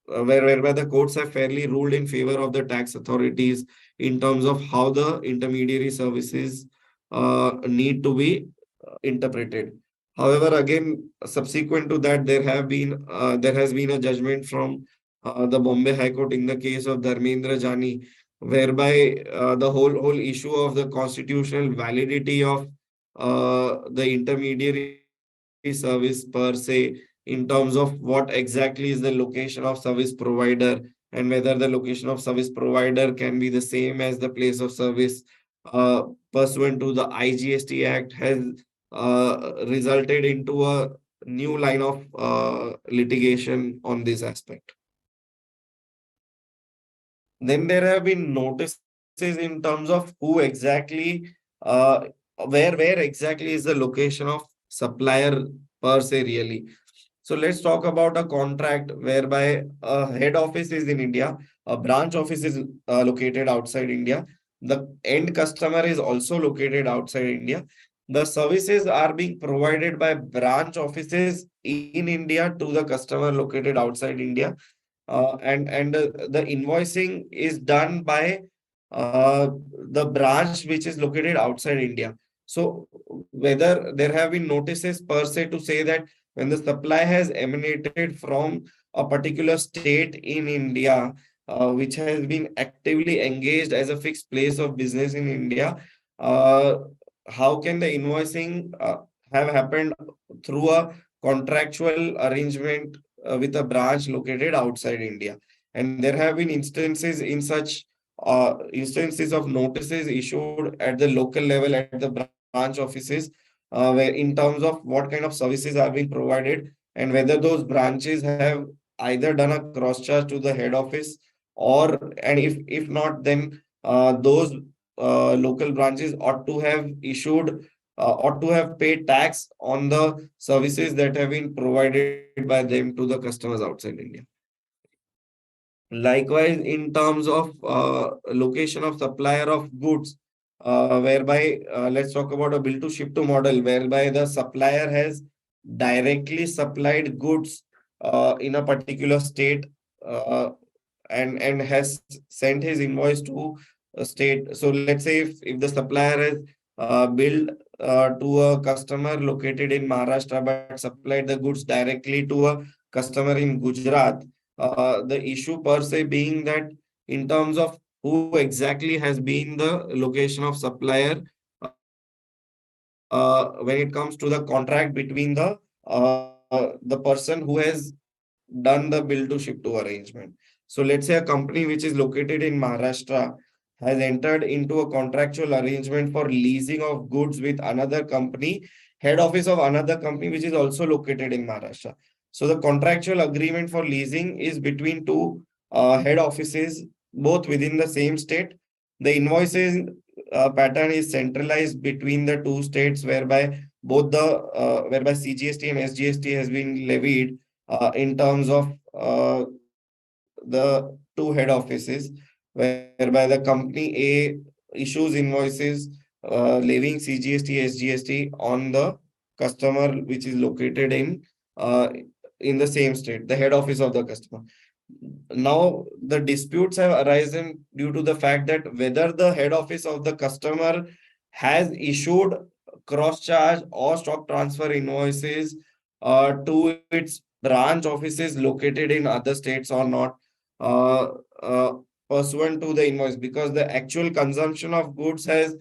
whereby the courts have fairly ruled in favor of the tax authorities in terms of how the intermediary services need to be interpreted. However, again, subsequent to that, there has been a judgment from the Bombay High Court in the case of Dharmendra Jani, whereby the whole issue of the constitutional validity of the intermediary service per se, in terms of what exactly is the location of service provider, and whether the location of service provider can be the same as the place of service pursuant to the IGST Act, has resulted into a new line of litigation on this aspect. Then there have been notices in terms of who exactly, uh, where exactly is the location of supplier per se really. So let's talk about a contract whereby a head office is in India, a branch office is located outside India, the end customer is also located outside India. The services are being provided by branch offices in India to the customer located outside India, and the invoicing is done by the branch which is located outside India. So whether there have been notices per se to say that when the supply has emanated from a particular state in India, which has been actively engaged as a fixed place of business in India, uh, how can the invoicing have happened through a contractual arrangement with a branch located outside India? And there have been instances in such instances of notices issued at the local level at the branch offices, where in terms of what kind of services are being provided, and whether those branches have either done a cross charge to the head office, or and if not, then those local branches ought to have issued ought to have paid tax on the services that have been provided by them to the customers outside India. Likewise, in terms of location of supplier of goods, whereby let's talk about a bill to ship to model, whereby the supplier has directly supplied goods in a particular state, uh, and has sent his invoice to a state. So let's say if the supplier has billed to a customer located in Maharashtra but supplied the goods directly to a customer in Gujarat, the issue per se being that in terms of who exactly has been the location of supplier when it comes to the contract between the person who has done the bill to ship to arrangement. So let's say a company which is located in Maharashtra has entered into a contractual arrangement for leasing of goods with another company having head office of another company which is also located in Maharashtra. So the contractual agreement for leasing is between two head offices, both within the same state. The invoices pattern is centralized between the two states, whereby whereby CGST and SGST has been levied in terms of the two head offices, whereby the company A issues invoices levying CGST, SGST on the customer which is located uh, in the same state, the head office of the customer. Now, the disputes have arisen due to the fact that whether the head office of the customer has issued cross charge or stock transfer invoices to its branch offices located in other states or not, uh, uh, pursuant to the invoice, because the actual consumption of goods has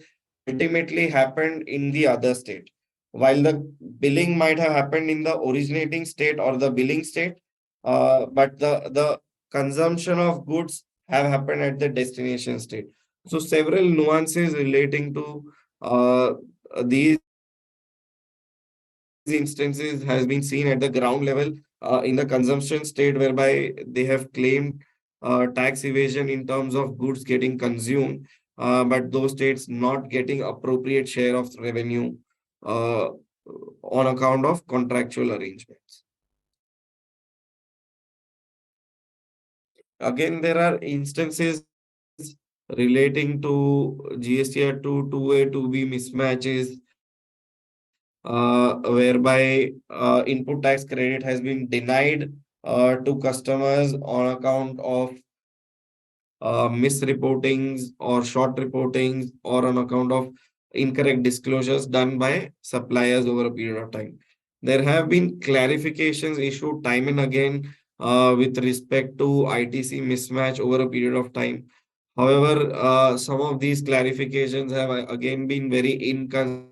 ultimately happened in the other state, while the billing might have happened in the originating state or the billing state, but the consumption of goods have happened at the destination state. So several nuances relating to these instances has been seen at the ground level in the consumption state, whereby they have claimed tax evasion in terms of goods getting consumed, but those states not getting appropriate share of revenue uh, on account of contractual arrangements. Again, there are instances relating to GSTR 2, 2A, 2B mismatches, whereby input tax credit has been denied to customers on account of misreportings or short reportings or on account of incorrect disclosures done by suppliers over a period of time. There have been clarifications issued time and again with respect to ITC mismatch over a period of time. However, some of these clarifications have again been very inconsistent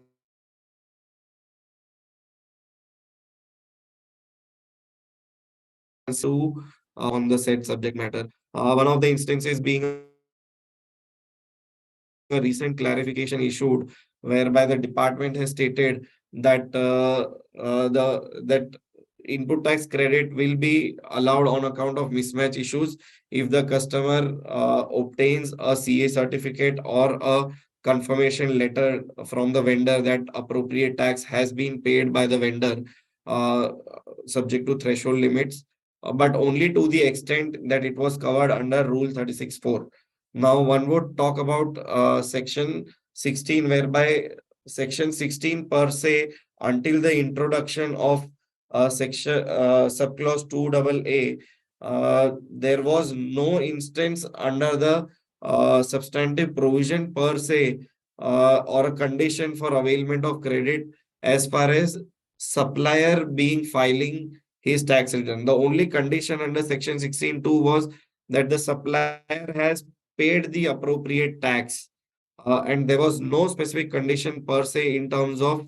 on the said subject matter. One of the instances being a recent clarification issued, whereby the department has stated that that input tax credit will be allowed on account of mismatch issues if the customer obtains a CA certificate or a confirmation letter from the vendor that appropriate tax has been paid by the vendor, uh, subject to threshold limits, but only to the extent that it was covered under Rule 36(4). Now, one would talk about Section 16, whereby Section 16 per se, until the introduction of section subclause 2AA, there was no instance under the substantive provision per se or a condition for availment of credit as far as supplier being filing his tax return. The only condition under Section 16(2) was that the supplier has paid the appropriate tax. And there was no specific condition per se in terms of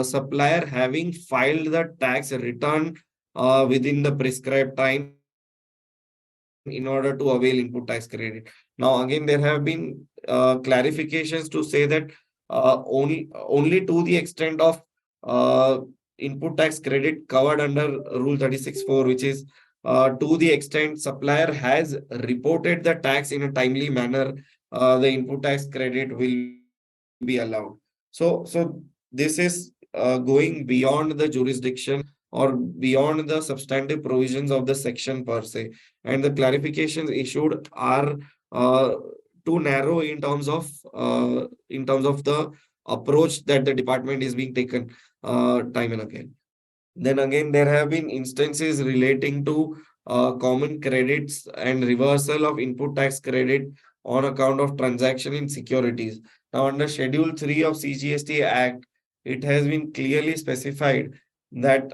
supplier having filed the tax return within the prescribed time in order to avail input tax credit. Now, again, there have been clarifications to say that only to the extent of input tax credit covered under Rule 36(4), which is to the extent supplier has reported the tax in a timely manner, the input tax credit will be allowed. So this is going beyond the jurisdiction or beyond the substantive provisions of the section per se, and the clarifications issued are too narrow in terms of the approach that the department is being taken time and again. Then again, there have been instances relating to common credits and reversal of input tax credit on account of transaction in securities. Now, under Schedule 3 of CGST Act, it has been clearly specified that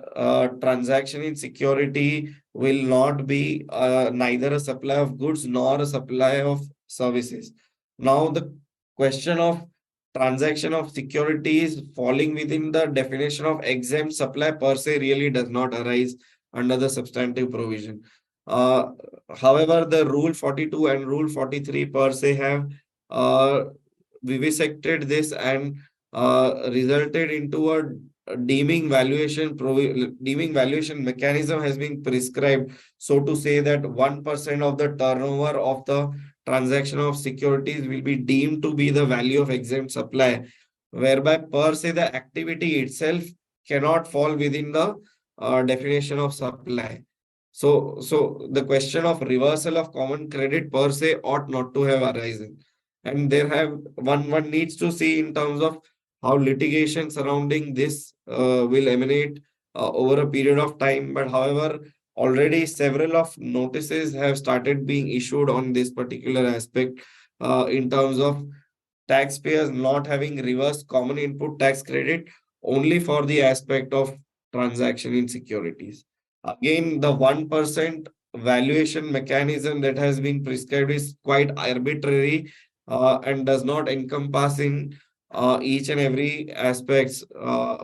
transaction in security will not be neither a supply of goods nor a supply of services. Now, the question of transaction of securities falling within the definition of exempt supply per se really does not arise under the substantive provision. Uh, However, the Rule 42 and Rule 43 per se have uh, vivisected this and resulted into deeming valuation mechanism has been prescribed, so to say that 1% of the turnover of the transaction of securities will be deemed to be the value of exempt supply, whereby per se the activity itself cannot fall within the definition of supply. So the question of reversal of common credit per se ought not to have arisen. And there have one needs to see in terms of how litigation surrounding this will emanate over a period of time. But however, already several of notices have started being issued on this particular aspect in terms of taxpayers not having reverse common input tax credit only for the aspect of transaction in securities. Again, the 1% valuation mechanism that has been prescribed is quite arbitrary and does not encompass in each and every aspects.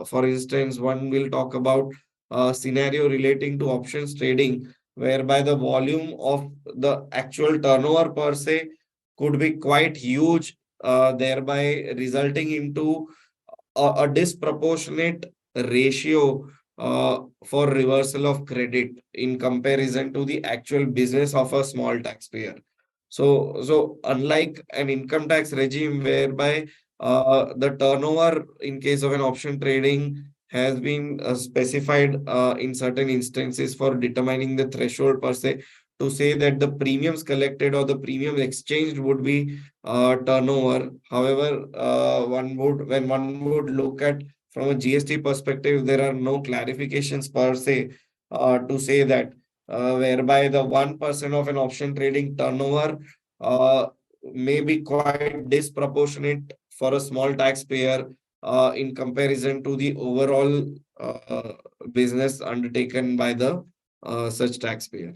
For instance, one will talk about a scenario relating to options trading, whereby the volume of the actual turnover per se could be quite huge, thereby resulting into a disproportionate ratio for reversal of credit in comparison to the actual business of a small taxpayer. So unlike an income tax regime whereby the turnover in case of an option trading has been specified in certain instances for determining the threshold per se, to say that the premiums collected or the premiums exchanged would be turnover. However, when one would look at from a GST perspective, there are no clarifications per se to say that whereby the 1% of an option trading turnover uh, may be quite disproportionate for a small taxpayer in comparison to the overall business undertaken by the such taxpayer.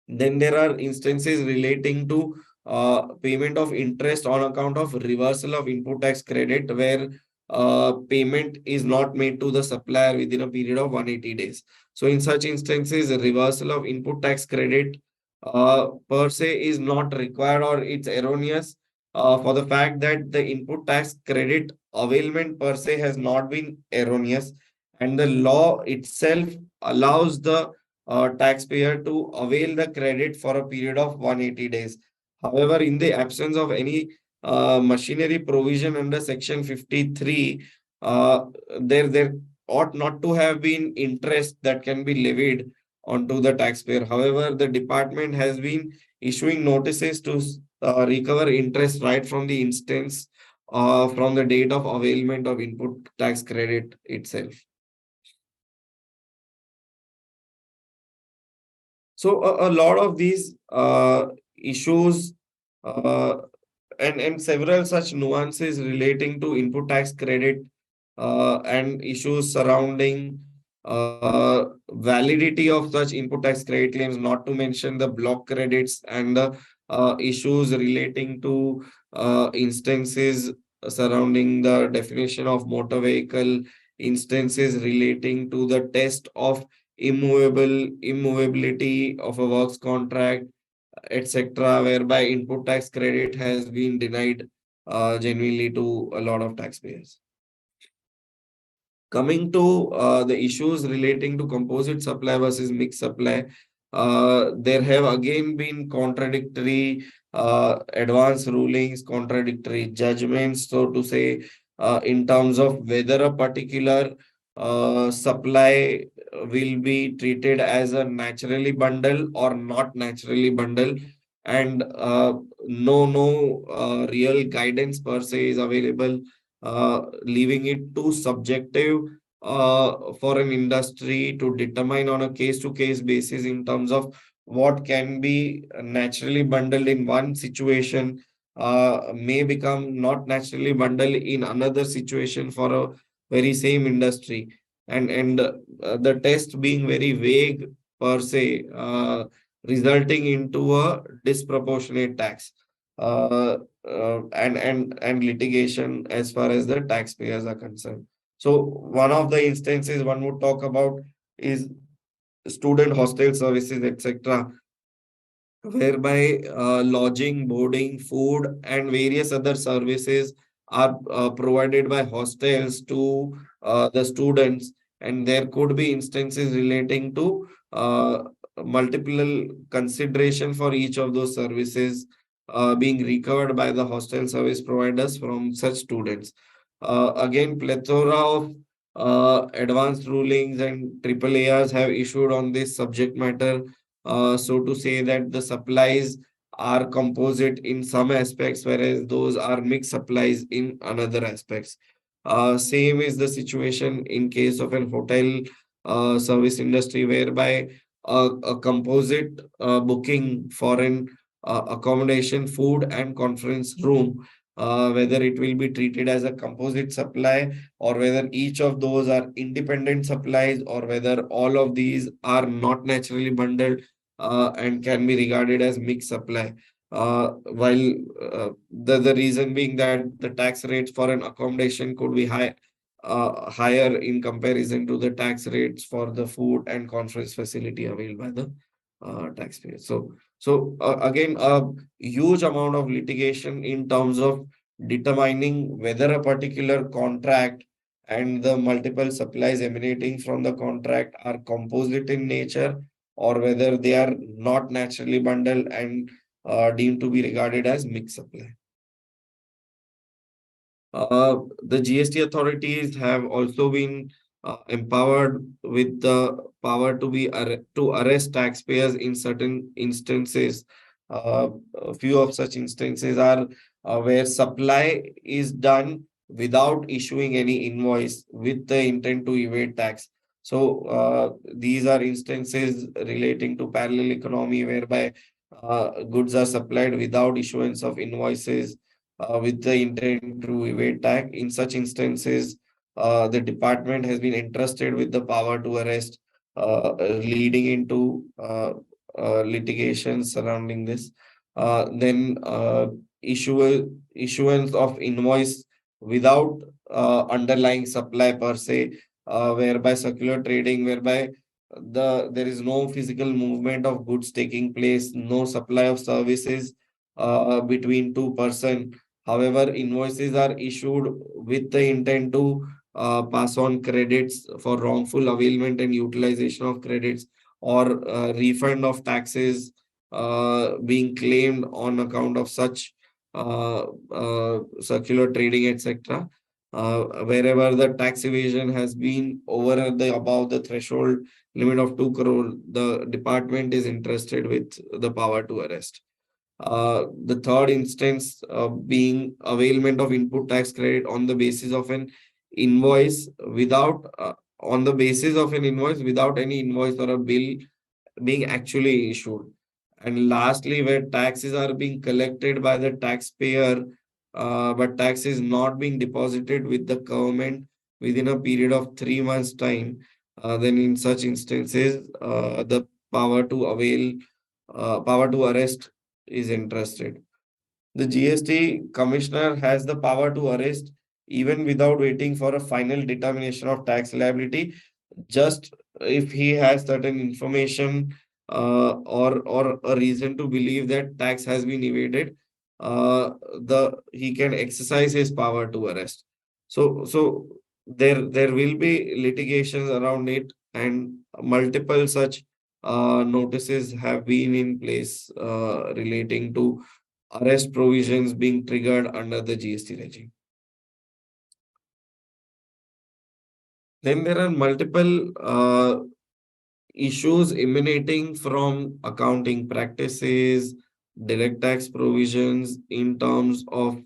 Then there are instances relating to payment of interest on account of reversal of input tax credit, where payment is not made to the supplier within a period of 180 days. So in such instances, a reversal of input tax credit per se is not required, or it's erroneous for the fact that the input tax credit availment per se has not been erroneous, and the law itself allows the taxpayer to avail the credit for a period of 180 days. However, in the absence of any machinery provision under Section 53, uh, there ought not to have been interest that can be levied onto the taxpayer. However, the department has been issuing notices to recover interest right from the instance from the date of availment of input tax credit itself. So a lot of these issues uh, and several such nuances relating to input tax credit and issues surrounding validity of such input tax credit claims, not to mention the block credits and the issues relating to instances surrounding the definition of motor vehicle, instances relating to the test of immovability of a works contract, etc., whereby input tax credit has been denied genuinely to a lot of taxpayers. Coming to the issues relating to composite supply versus mixed supply, there have again been contradictory advance rulings, contradictory judgments, so to say, in terms of whether a particular supply will be treated as a naturally bundle or not naturally bundle. And no real guidance per se is available, leaving it too subjective for an industry to determine on a case-to-case basis in terms of what can be naturally bundled in one situation may become not naturally bundled in another situation for a very same industry, and the test being very vague per se, resulting into a disproportionate tax. And litigation as far as the taxpayers are concerned. So one of the instances one would talk about is student hostel services, etc., whereby lodging, boarding, food, and various other services are provided by hostels to the students, and there could be instances relating to multiple consideration for each of those services being recovered by the hostel service providers from such students. Again, plethora of advanced rulings and triple ARs have issued on this subject matter. So to say that the supplies are composite in some aspects, whereas those are mixed supplies in another aspects. Same is the situation in case of an hotel service industry, whereby a composite booking for an accommodation, food, and conference room, whether it will be treated as a composite supply or whether each of those are independent supplies or whether all of these are not naturally bundled and can be regarded as mixed supply. While the reason being that the tax rates for an accommodation could be higher in comparison to the tax rates for the food and conference facility availed by the taxpayers. So again, a huge amount of litigation in terms of determining whether a particular contract and the multiple supplies emanating from the contract are composite in nature or whether they are not naturally bundled and deemed to be regarded as mixed supply. The GST authorities have also been empowered with the power to to arrest taxpayers in certain instances. A few of such instances are where supply is done without issuing any invoice with the intent to evade tax. So these are instances relating to parallel economy whereby goods are supplied without issuance of invoices with the intent to evade tax. In such instances, the department has been entrusted with the power to arrest, leading into litigation surrounding this. Then issuance of invoice without underlying supply per se, whereby circular trading, whereby there is no physical movement of goods taking place, no supply of services between two person. However, invoices are issued with the intent to pass on credits for wrongful availment and utilization of credits or refund of taxes being claimed on account of such circular trading, etc. Wherever the tax evasion has been over the above the threshold limit of 2 crore, the department is interested with the power to arrest. The third instance being availment of input tax credit on the basis of an invoice without on the basis of an invoice without any invoice or a bill being actually issued. And lastly, where taxes are being collected by the taxpayer, but tax is not being deposited with the government within a period of 3 months' time, then in such instances, the power to avail, power to arrest is interested. The GST commissioner has the power to arrest even without waiting for a final determination of tax liability, just if he has certain information or a reason to believe that tax has been evaded, the he can exercise his power to arrest. So there will be litigations around it, and multiple such notices have been in place relating to arrest provisions being triggered under the GST regime. Then there are multiple issues emanating from accounting practices, direct tax provisions in terms of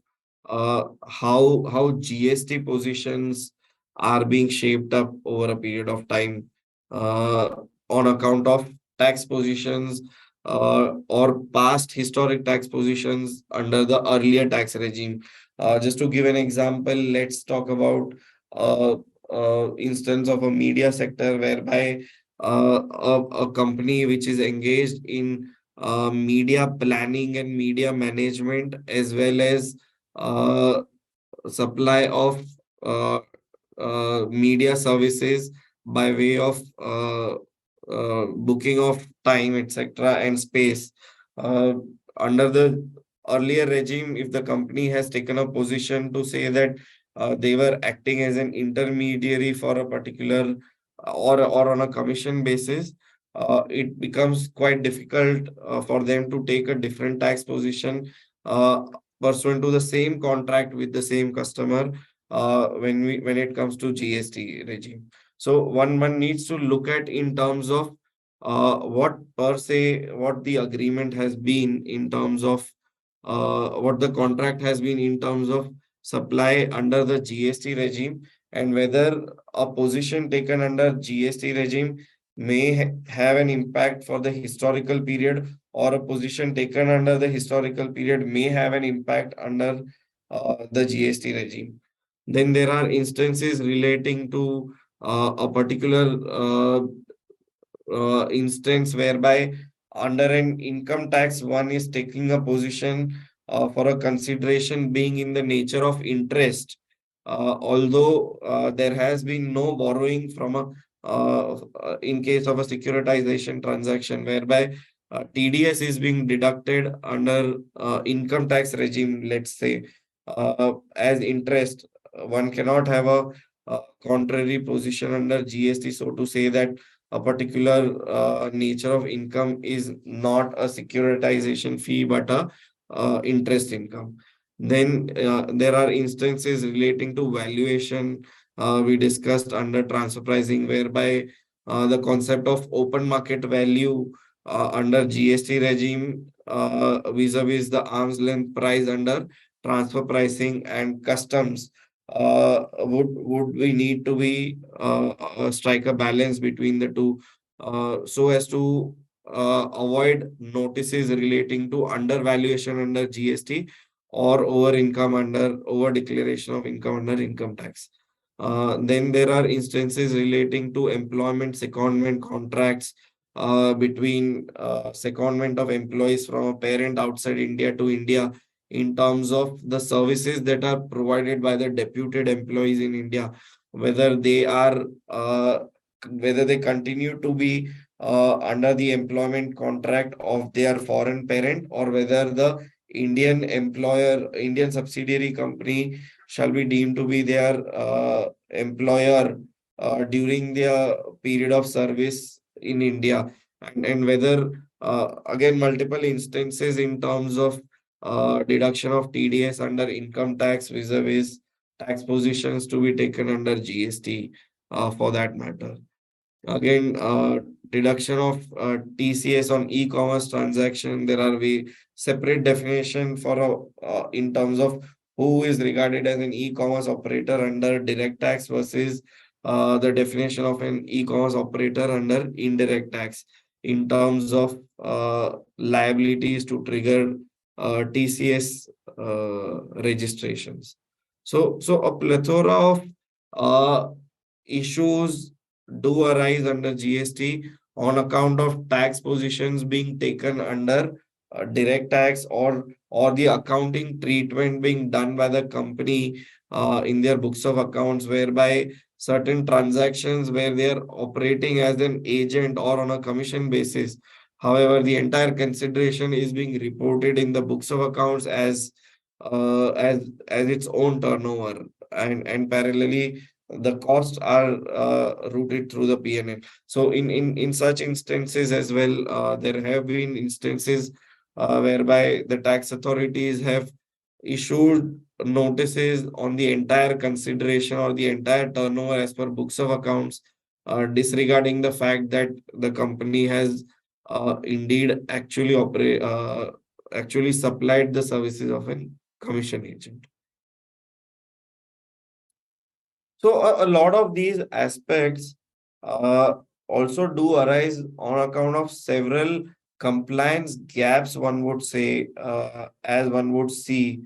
how GST positions are being shaped up over a period of time uh, on account of tax positions or past historic tax positions under the earlier tax regime. Just to give an example, let's talk about instance of a media sector whereby a company which is engaged in media planning and media management as well as uh, supply of uh, media services by way of booking of time, etc., and space. Uh, under the earlier regime, if the company has taken a position to say that they were acting as an intermediary for a particular or on a commission basis, it becomes quite difficult for them to take a different tax position uh, pursuant to the same contract with the same customer when it comes to GST regime. So one needs to look at in terms of what per se what the agreement has been in terms of what the contract has been in terms of supply under the GST regime, and whether a position taken under GST regime may have an impact for the historical period, or a position taken under the historical period may have an impact under the GST regime. Then there are instances relating to a particular instance whereby under an income tax one is taking a position for a consideration being in the nature of interest, although there has been no borrowing from a in case of a securitization transaction whereby TDS is being deducted under income tax regime, let's say, as interest. One cannot have a contrary position under GST, so to say that a particular nature of income is not a securitization fee but a interest income. Then there are instances relating to valuation we discussed under transfer pricing, whereby the concept of open market value under GST regime vis-a-vis the arm's length price under transfer pricing and customs, would we need to be strike a balance between the two so as to avoid notices relating to undervaluation under GST or over declaration of income under income tax. Then there are instances relating to employment secondment contracts between secondment of employees from a parent outside India to India in terms of the services that are provided by the deputed employees in India, whether they are whether they continue to be under the employment contract of their foreign parent, or whether the Indian employer, Indian subsidiary company shall be deemed to be their employer during their period of service in India, and whether again multiple instances in terms of deduction of TDS under income tax vis-a-vis tax positions to be taken under GST for that matter. Again, deduction of TCS on e-commerce transaction. There are separate definition for in terms of who is regarded as an e-commerce operator under direct tax versus the definition of an e-commerce operator under indirect tax in terms of liabilities to trigger TCS registrations. So a plethora of uh, issues do arise under GST on account of tax positions being taken under direct tax, or the accounting treatment being done by the company in their books of accounts, whereby certain transactions where they are operating as an agent or on a commission basis. However, the entire consideration is being reported in the books of accounts as its own turnover, and parallelly the costs are routed through the PNL. So in such instances as well, there have been instances whereby the tax authorities have issued notices on the entire consideration or the entire turnover as per books of accounts, disregarding the fact that the company has indeed actually supplied the services of a commission agent. So a lot of these aspects uh, also do arise on account of several compliance gaps, one would say, as one would see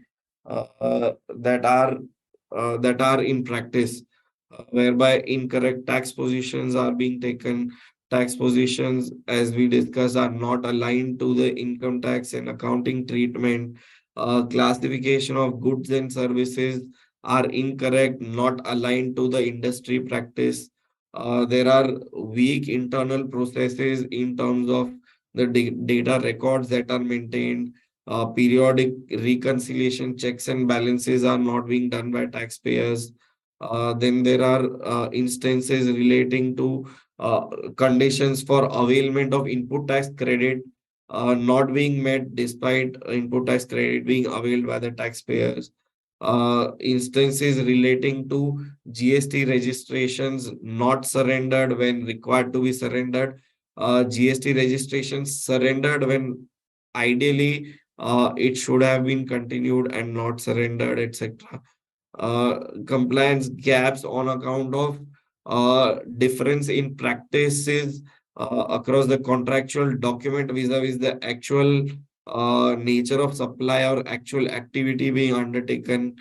that are in practice, whereby incorrect tax positions are being taken. Tax positions, as we discussed, are not aligned to the income tax and accounting treatment. Classification of goods and services are incorrect, not aligned to the industry practice. There are weak internal processes in terms of the data records that are maintained. periodic reconciliation checks and balances are not being done by taxpayers. Then there are instances relating to conditions for availment of input tax credit not being met despite input tax credit being availed by the taxpayers. Instances relating to GST registrations not surrendered when required to be surrendered. GST registrations surrendered when ideally it should have been continued and not surrendered, etc. Compliance gaps on account of difference in practices across the contractual document vis-a-vis the actual nature of supply or actual activity being undertaken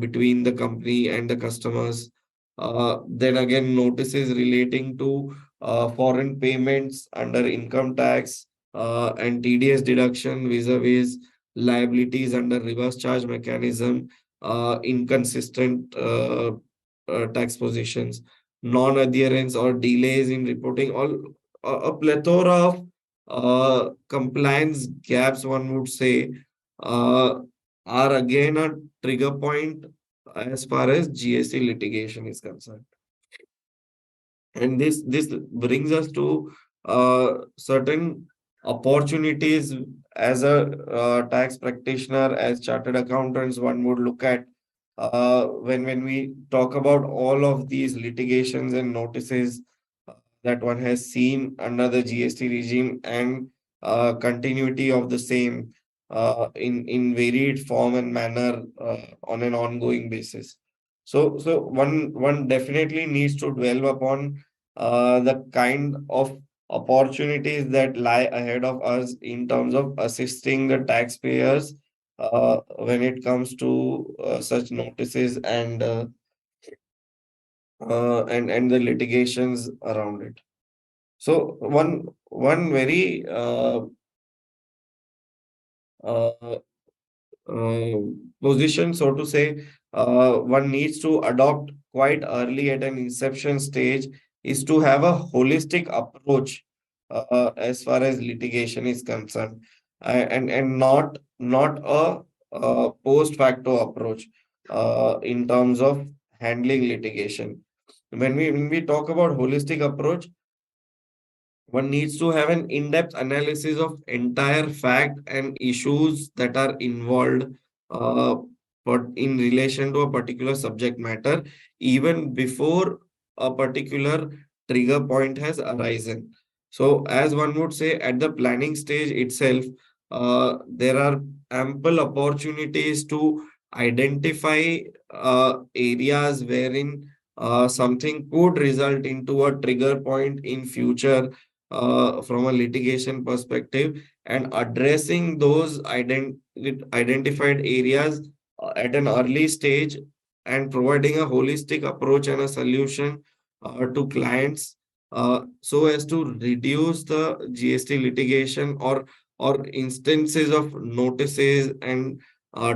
between the company and the customers. Then again, notices relating to foreign payments under income tax and TDS deduction vis-a-vis liabilities under reverse charge mechanism, inconsistent tax positions, non-adherence or delays in reporting, all a plethora of compliance gaps, one would say, uh, are again a trigger point as far as GST litigation is concerned. And this brings us to certain opportunities as a tax practitioner, as chartered accountants, one would look at when we talk about all of these litigations and notices that one has seen under the GST regime and continuity of the same in varied form and manner on an ongoing basis. So one definitely needs to dwell upon the kind of opportunities that lie ahead of us in terms of assisting the taxpayers when it comes to such notices and the litigations around it. So one very uh, uh, position, so to say, one needs to adopt quite early at an inception stage is to have a holistic approach as far as litigation is concerned, and not a post facto approach in terms of handling litigation. When we talk about holistic approach, one needs to have an in-depth analysis of entire fact and issues that are involved uh, but in relation to a particular subject matter even before a particular trigger point has arisen. So as one would say, at the planning stage itself, there are ample opportunities to identify areas wherein something could result into a trigger point in future from a litigation perspective, and addressing those identified areas at an early stage and providing a holistic approach and a solution to clients so as to reduce the GST litigation or instances of notices and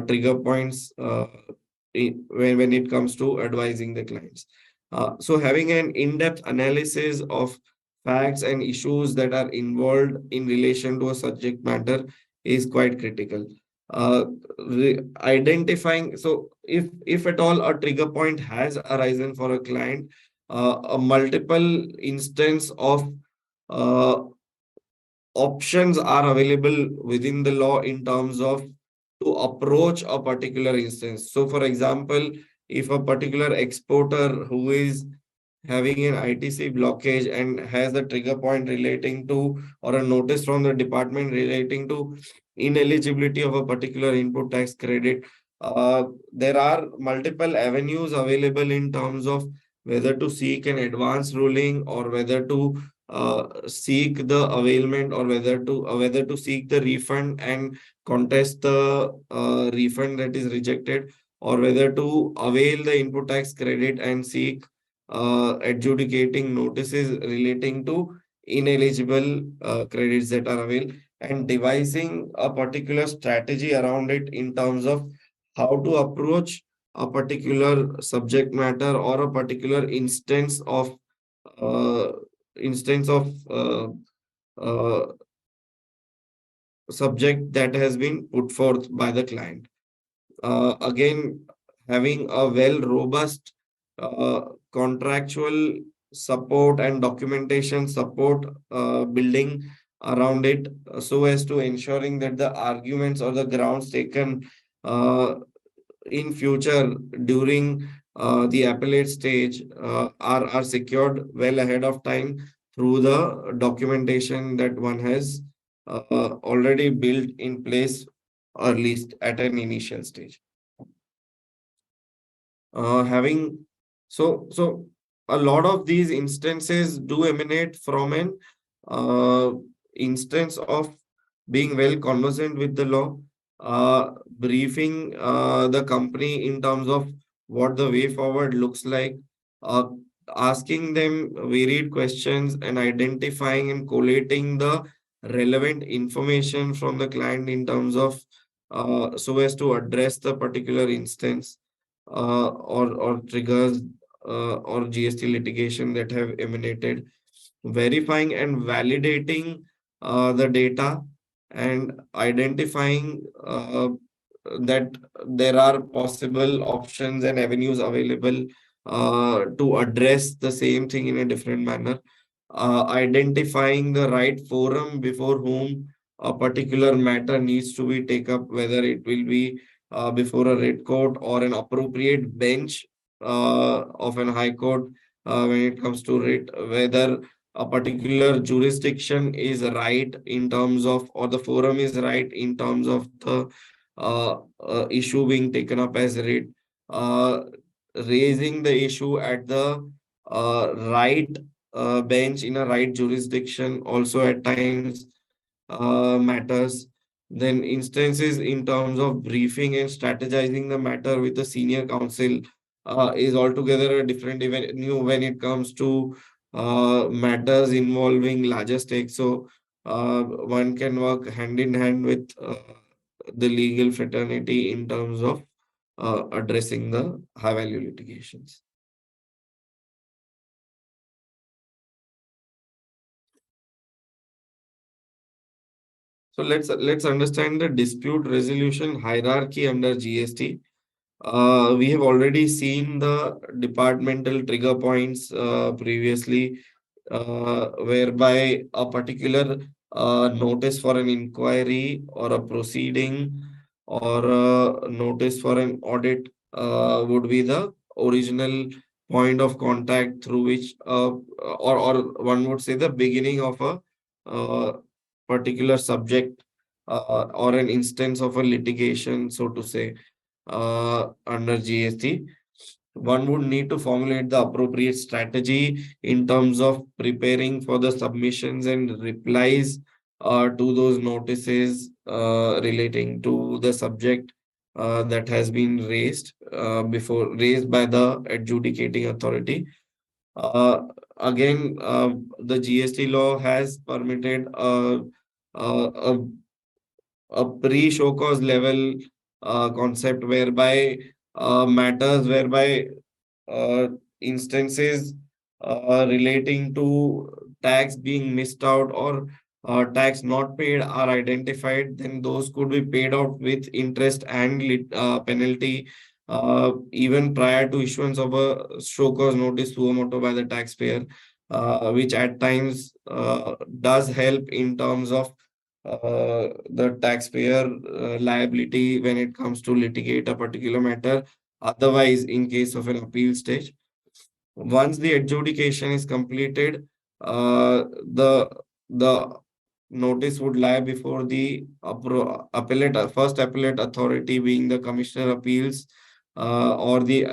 trigger points when it comes to advising the clients. So having an in-depth analysis of facts and issues that are involved in relation to a subject matter is quite critical. Uh, Identifying, so if at all a trigger point has arisen for a client, a multiple instance of uh, options are available within the law in terms of to approach a particular instance. So, for example, if a particular exporter who is having an ITC blockage and has a trigger point relating to or a notice from the department relating to ineligibility of a particular input tax credit, there are multiple avenues available in terms of whether to seek an advance ruling or whether to seek the availment or whether to seek the refund and contest the refund that is rejected, or whether to avail the input tax credit and seek adjudicating notices relating to ineligible credits that are available, and devising a particular strategy around it in terms of how to approach a particular subject matter or a particular uh, instance of uh, subject that has been put forth by the client. Again, having a well robust contractual support and documentation support building around it, so as to ensuring that the arguments or the grounds taken uh, in future during the appellate stage are secured well ahead of time through the documentation that one has already built in place, or at least at an initial stage. Having so a lot of these instances do emanate from an uh, instance of being well conversant with the law, briefing the company in terms of what the way forward looks like, uh, asking them varied questions and identifying and collating the relevant information from the client in terms of so as to address the particular instance or triggers or GST litigation that have emanated, verifying and validating the data, and identifying that there are possible options and avenues available to address the same thing in a different manner, identifying the right forum before whom a particular matter needs to be take up, whether it will be before a red court or an appropriate bench of an high court when it comes to writ, whether a particular jurisdiction is right in terms of, or the forum is right in terms of the issue being taken up as writ, uh, raising the issue at the right bench in a right jurisdiction also at times matters. Then instances in terms of briefing and strategizing the matter with the senior counsel is altogether a different avenue when it comes to matters involving larger stakes. So one can work hand in hand with the legal fraternity in terms of addressing the high value litigations. So let's understand the dispute resolution hierarchy under GST. We have already seen the departmental trigger points previously, whereby a particular notice for an inquiry or a proceeding or a notice for an audit would be the original point of contact through which, or one would say the beginning of a particular subject or an instance of a litigation, so to say, under GST. One would need to formulate the appropriate strategy in terms of preparing for the submissions and replies to those notices relating to the subject that has been raised by the adjudicating authority. Uh, Again, the GST law has permitted a pre-show cause level concept whereby matters whereby uh, instances relating to tax being missed out or tax not paid are identified, then those could be paid out with interest and penalty even prior to issuance of a show cause notice suo moto by the taxpayer, which at times does help in terms of the taxpayer liability when it comes to litigate a particular matter. Otherwise, in case of an appeal stage, once the adjudication is completed, the notice would lie before the first appellate authority, being the Commissioner Appeals, or the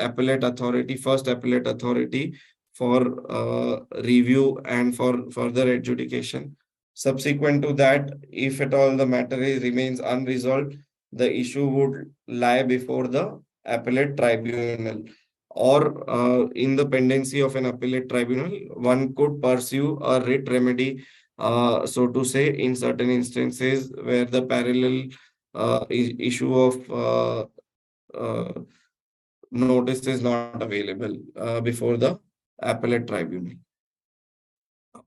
first appellate authority for review and for further adjudication. Subsequent to that, if at all the matter remains unresolved, the issue would lie before the appellate tribunal, or in the pendency of an appellate tribunal, one could pursue a writ remedy, so to say, in certain instances where the parallel issue of uh, notice is not available before the appellate tribunal.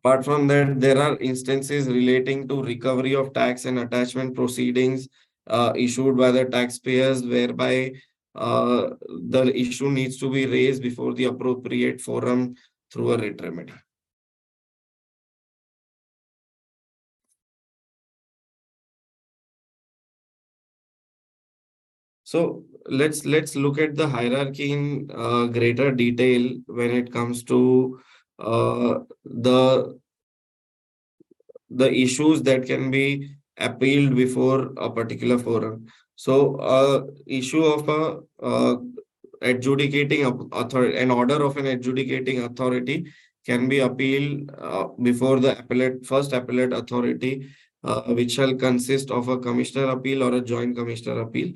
Apart from that, there are instances relating to recovery of tax and attachment proceedings issued by the taxpayers, whereby the issue needs to be raised before the appropriate forum through a writ remedy. So let's look at the hierarchy in greater detail when it comes to the issues that can be appealed before a particular forum. So, issue of a authority, an order of an adjudicating authority can be appealed before the first appellate authority, which shall consist of a commissioner appeal or a joint commissioner appeal.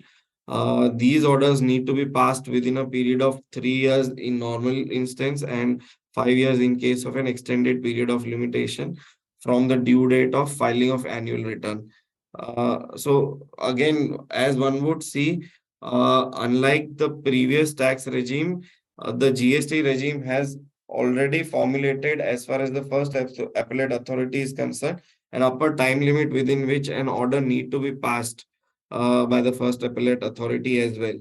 These orders need to be passed within a period of 3 years in normal instance and 5 years in case of an extended period of limitation from the due date of filing of annual return. So again, as one would see, unlike the previous tax regime, the GST regime has already formulated, as far as the first appellate authority is concerned, an upper time limit within which an order need to be passed by the first appellate authority as well.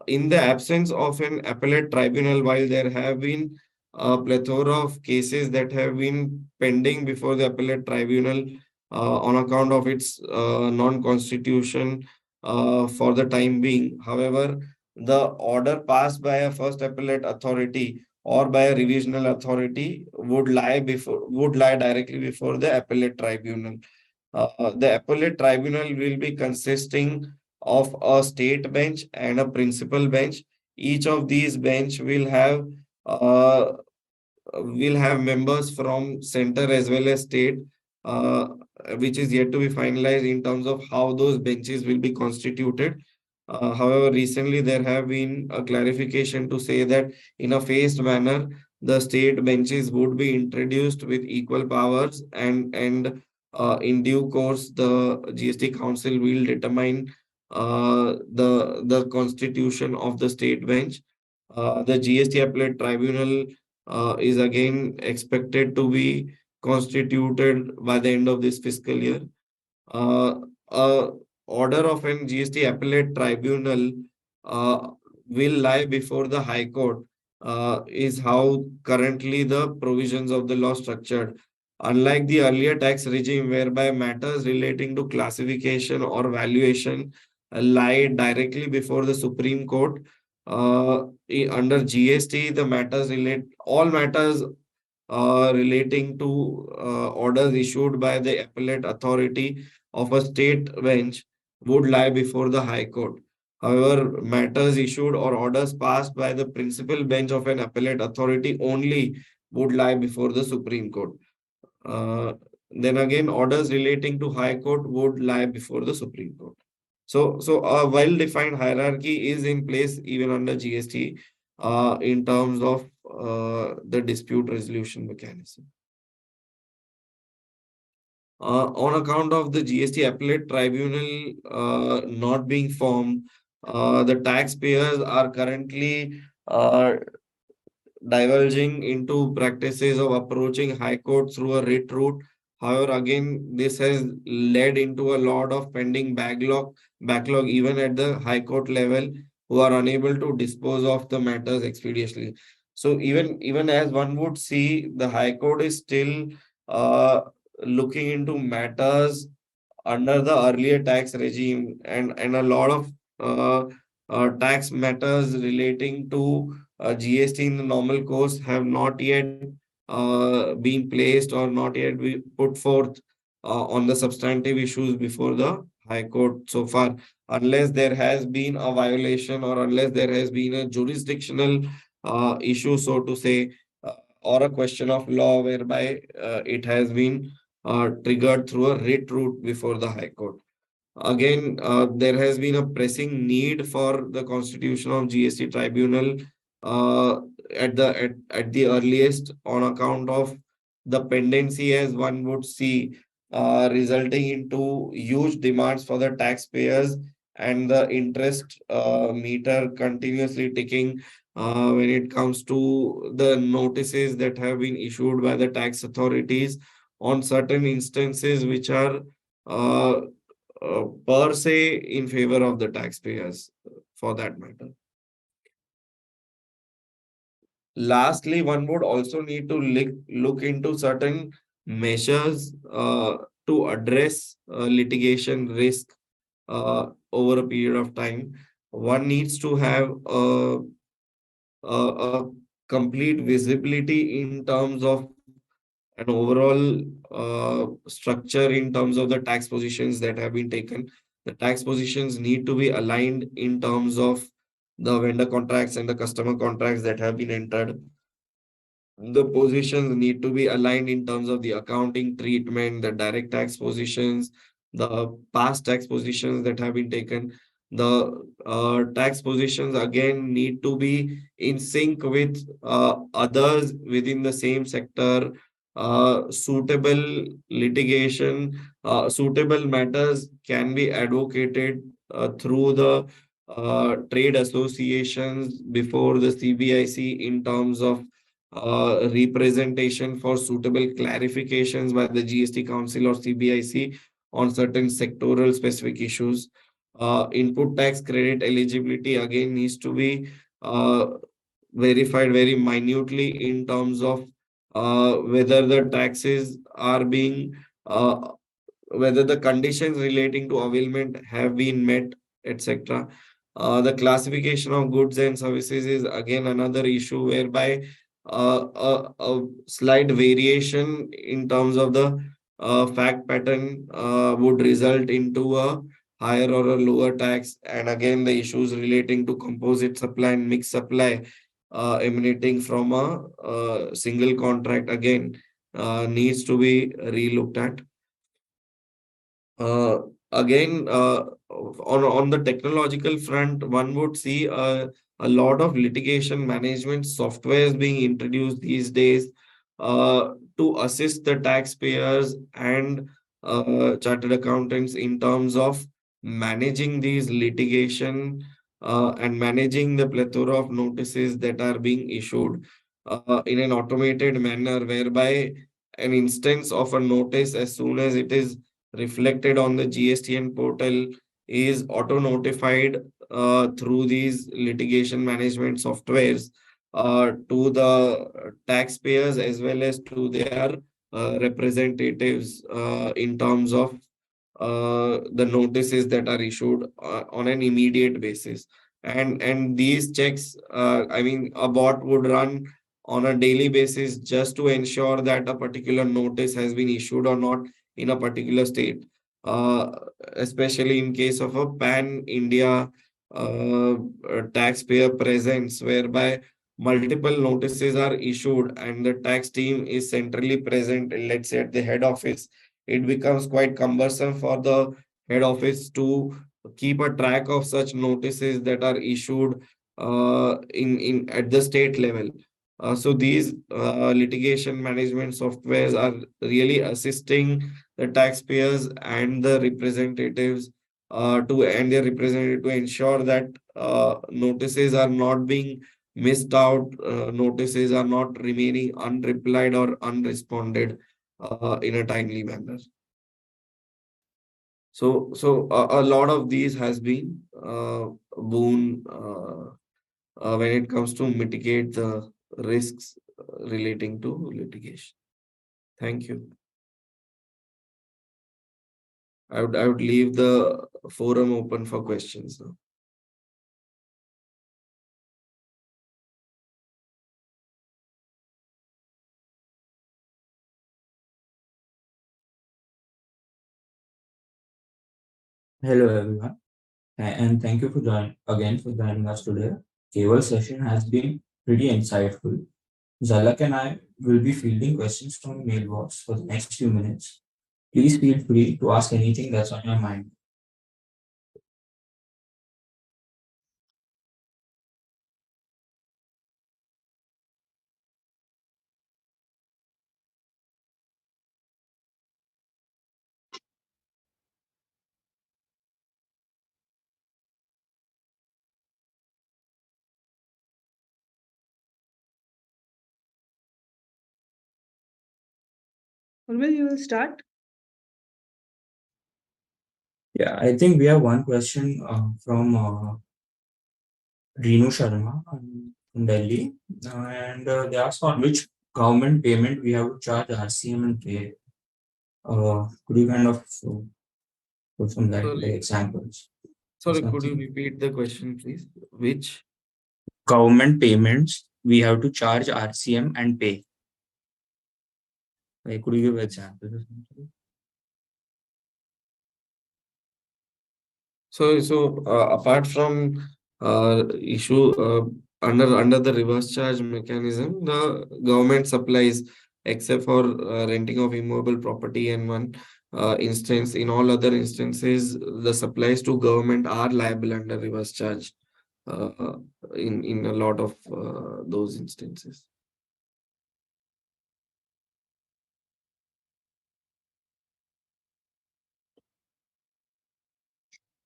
In the absence of an appellate tribunal, while there have been a plethora of cases that have been pending before the appellate tribunal on account of its non-constitution for the time being. However, the order passed by a first appellate authority or by a revisional authority would lie directly before the appellate tribunal. The appellate tribunal will be consisting of a state bench and a principal bench. Each of these bench uh, will have members from center as well as state, uh, which is yet to be finalized in terms of how those benches will be constituted. However, recently there have been a clarification to say that in a phased manner, the state benches would be introduced with equal powers, and in due course, the GST Council will determine the constitution of the state bench. The GST Appellate Tribunal is again expected to be constituted by the end of this fiscal year. Uh, Order of an GST appellate tribunal uh, will lie before the High Court, is how currently the provisions of the law structured. Unlike the earlier tax regime, whereby matters relating to classification or valuation lie directly before the Supreme Court, under GST, the matters relate all matters relating to orders issued by the appellate authority of a state bench would lie before the High Court. However, matters issued or orders passed by the principal bench of an appellate authority only would lie before the Supreme Court. Uh, then again, orders relating to High Court would lie before the Supreme Court. So a well-defined hierarchy is in place even under GST in terms of the dispute resolution mechanism. On account of the GST appellate tribunal not being formed, the taxpayers are currently diverging into practices of approaching High Court through a writ route. However, again, this has led into a lot of pending backlog even at the High Court level, who are unable to dispose of the matters expeditiously. So even as one would see, the High Court is still uh, looking into matters under the earlier tax regime, and a lot of uh, tax matters relating to GST in the normal course have not yet been placed or not yet be put forth on the substantive issues before the High Court so far, unless there has been a violation or unless there has been a jurisdictional issue, so to say, or a question of law whereby it has been triggered through a writ route before the High Court. Again, there has been a pressing need for the constitution of GST tribunal uh, at the earliest on account of the pendency, as one would see, resulting into huge demands for the taxpayers and the interest meter continuously ticking when it comes to the notices that have been issued by the tax authorities on certain instances which are uh, per se in favor of the taxpayers, for that matter. Lastly, one would also need to look into certain measures to address litigation risk over a period of time. One needs to have a complete visibility in terms of an overall structure in terms of the tax positions that have been taken. The tax positions need to be aligned in terms of the vendor contracts and the customer contracts that have been entered. The positions need to be aligned in terms of the accounting treatment, the direct tax positions, the past tax positions that have been taken. The tax positions again need to be in sync with others within the same sector. Suitable litigation, suitable matters can be advocated through the trade associations before the CBIC in terms of representation for suitable clarifications by the GST Council or CBIC on certain sectoral specific issues. Input tax credit eligibility again needs to be uh, verified very minutely in terms of whether the taxes are being whether the conditions relating to availment have been met, etc. The classification of goods and services is again another issue whereby a slight variation in terms of the fact pattern would result into a higher or a lower tax. And again, the issues relating to composite supply and mixed supply emanating from a single contract again needs to be relooked at. Uh, Again, on the technological front, one would see a lot of litigation management softwares being introduced these days to assist the taxpayers and chartered accountants in terms of managing these litigation and managing the plethora of notices that are being issued in an automated manner, whereby an instance of a notice, as soon as it is reflected on the GSTN portal, is auto notified through these litigation management softwares to the taxpayers as well as to their representatives in terms of the notices that are issued on an immediate basis. And these checks, I mean, a bot would run on a daily basis just to ensure that a particular notice has been issued or not in a particular state. Uh, Especially in case of a pan India taxpayer presence, whereby multiple notices are issued and the tax team is centrally present, let's say at the head office, it becomes quite cumbersome for the head office to keep a track of such notices that are issued in at the state level. So these litigation management softwares are really assisting the taxpayers and the representatives to and their representative to ensure that notices are not being missed out, notices are not remaining unreplied or unresponded in a timely manner. So a lot of these has been boon when it comes to mitigate the risks relating to litigation. Thank you. I would leave the forum open for questions now. Hello everyone, and thank you for joining us today. Keval's session has been pretty insightful. Zalak and I will be fielding questions from mailbox for the next few minutes. Please feel free to ask anything that's on your mind. Urmil, you will start. Yeah, I think we have one question from Reenu Sharma from Delhi, and they ask on which government payment we have to charge RCM and pay. Could you kind of put some like Sorry, examples or sorry, could you something? repeat the question, please? Which? Government payments we have to charge RCM and pay. Like, could you give examples or something? Apart from issue under the reverse charge mechanism, the government supplies, except for renting of immobile property and one instance, in all other instances, the supplies to government are liable under reverse charge. Uh, in a lot of those instances.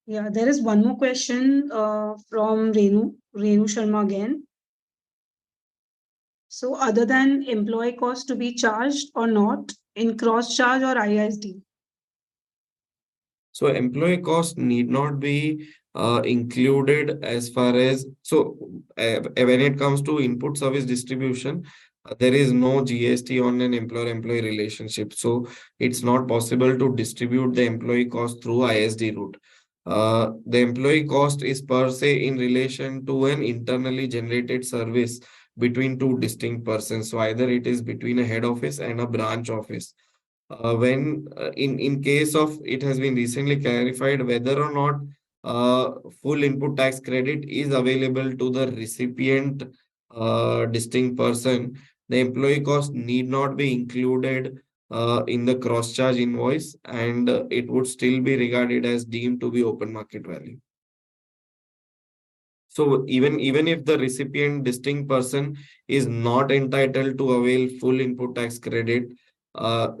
Yeah, there is one more question from Renu Sharma again. So, other than employee cost to be charged or not in cross charge or ISD? So employee cost need not be included as far as when it comes to input service distribution, there is no GST on an employer-employee relationship. So it's not possible to distribute the employee cost through ISD route. The employee cost is per se in relation to an internally generated service between two distinct persons. So either it is between a head office and a branch office. When in case of it has been recently clarified whether or not full input tax credit is available to the recipient distinct person, the employee cost need not be included in the cross charge invoice, and it would still be regarded as deemed to be open market value. So even if the recipient distinct person is not entitled to avail full input tax credit,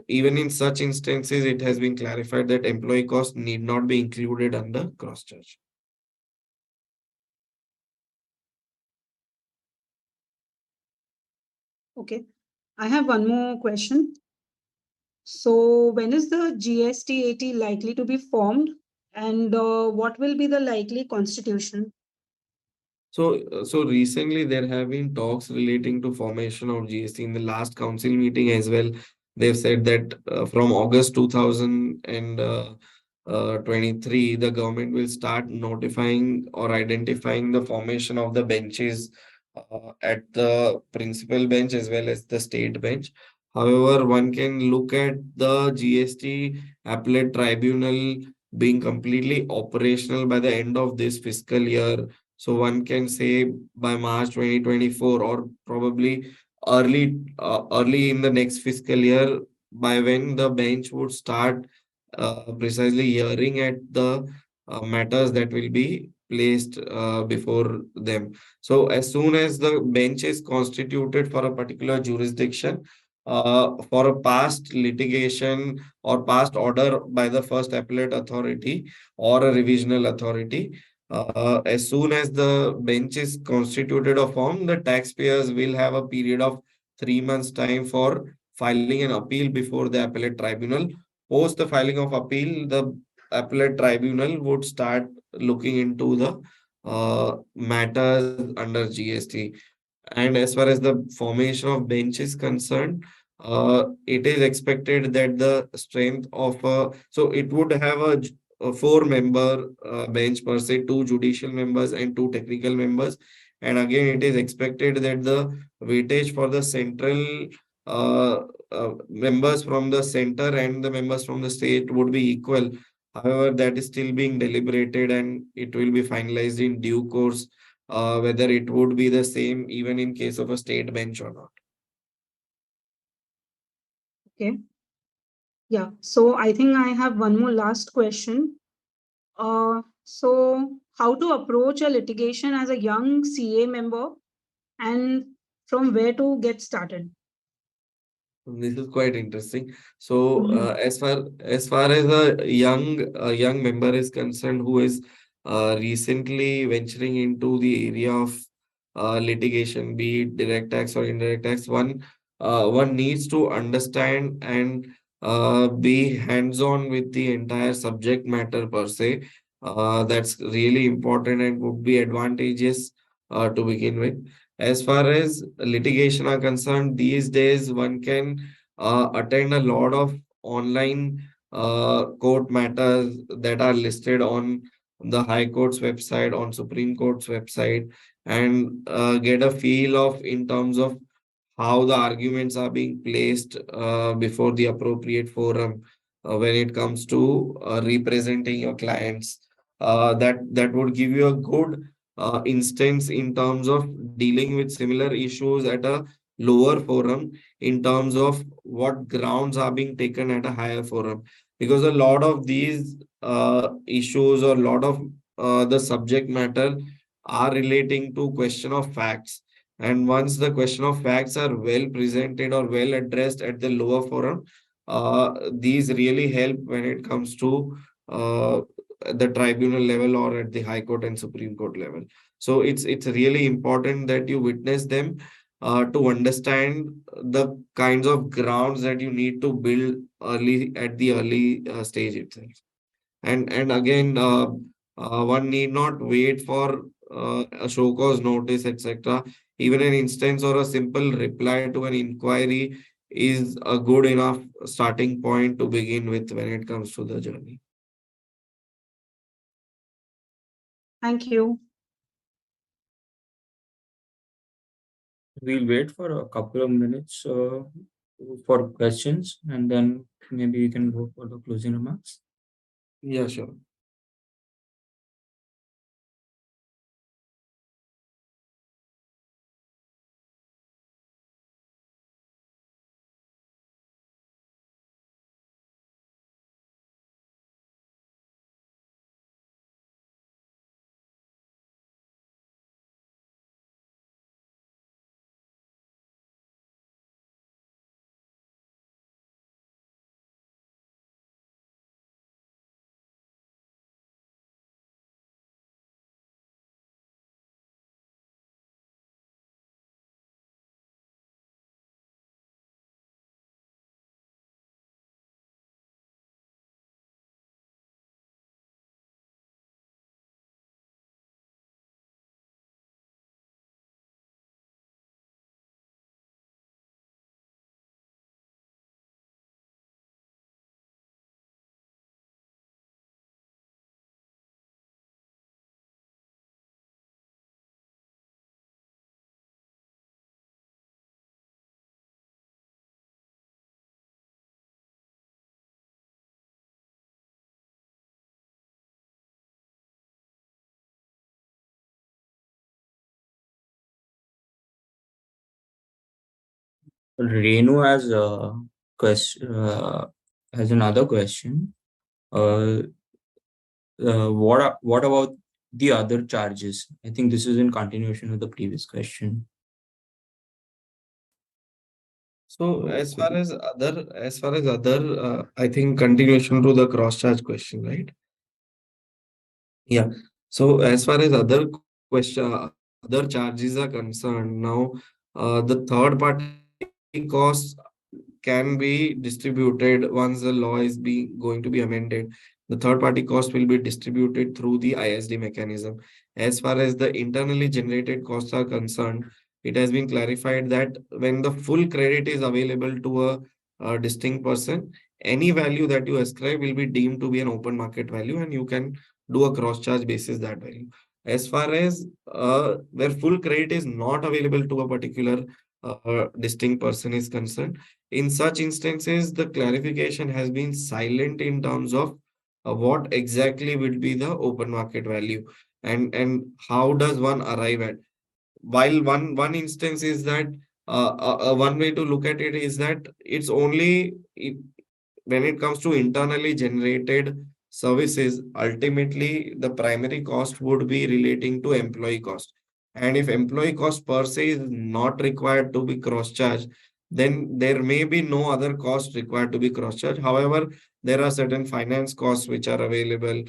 even in such instances, it has been clarified that employee cost need not be included under cross charge. Okay. I have one more question. So, when is the GST-80 likely to be formed, and what will be the likely constitution? So recently there have been talks relating to formation of GST in the last council meeting as well. They've said that from August 2023, the government will start notifying or identifying the formation of the benches at the principal bench as well as the state bench. However, one can look at the GST appellate tribunal being completely operational by the end of this fiscal year. So one can say by March 2024 or probably early in the next fiscal year, by when the bench would start precisely hearing at the matters that will be placed before them. So as soon as the bench is constituted for a particular jurisdiction, for a past litigation or past order by the first appellate authority or a revisional authority, as soon as the bench is constituted or formed, the taxpayers will have a period of 3 months time for filing an appeal before the appellate tribunal. Post the filing of appeal, the appellate tribunal would start looking into the matters under GST. And as far as the formation of bench is concerned, it is expected that the strength of so it would have a four-member bench per se, two judicial members and two technical members. And again, it is expected that the weightage for the central members from the center and the members from the state would be equal. However, that is still being deliberated and it will be finalized in due course whether it would be the same even in case of a state bench or not. Okay. Yeah. So, I think I have one more last question. So, how to approach a litigation as a young CA member and from where to get started? This is quite interesting. So, as far as a young member is concerned who is recently venturing into the area of litigation, be it direct tax or indirect tax, one needs to understand and be hands-on with the entire subject matter per se. That's really important and would be advantageous to begin with. As far as litigation are concerned, these days one can attend a lot of online court matters that are listed on the High Court's website, on Supreme Court's website, and get a feel of in terms of how the arguments are being placed before the appropriate forum when it comes to representing your clients. That would give you a good instance in terms of dealing with similar issues at a lower forum, in terms of what grounds are being taken at a higher forum, because a lot of these issues or a lot of the subject matter are relating to question of facts, and once the question of facts are well presented or well addressed at the lower forum, these really help when it comes to the tribunal level or at the High Court and Supreme Court level. So it's really important that you witness them to understand the kinds of grounds that you need to build early at the early stage itself. And again, one need not wait for a show cause notice, etc. Even an instance or a simple reply to an inquiry is a good enough starting point to begin with when it comes to the journey. Thank you. We'll wait for a couple of minutes for questions, and then maybe we can go for the closing remarks. Yeah, sure. Renu has a question, has another question. Uh, what about the other charges? I think this is in continuation of the previous question. So So as could far you? as other, I think continuation to the cross charge question, right? Yeah. So as far as other question, other charges are concerned, now the third party costs can be distributed once the law is going to be amended. The third party cost will be distributed through the ISD mechanism. As far as the internally generated costs are concerned, it has been clarified that when the full credit is available to a distinct person, any value that you ascribe will be deemed to be an open market value, and you can do a cross charge basis that value. As far as where full credit is not available to a particular distinct person is concerned, in such instances, the clarification has been silent in terms of what exactly will be the open market value, and how does one arrive at. While one instance is that one way to look at it is that it's only when it comes to internally generated services, ultimately the primary cost would be relating to employee cost. And if employee cost per se is not required to be cross-charged, then there may be no other cost required to be cross-charged. However, there are certain finance costs which are available,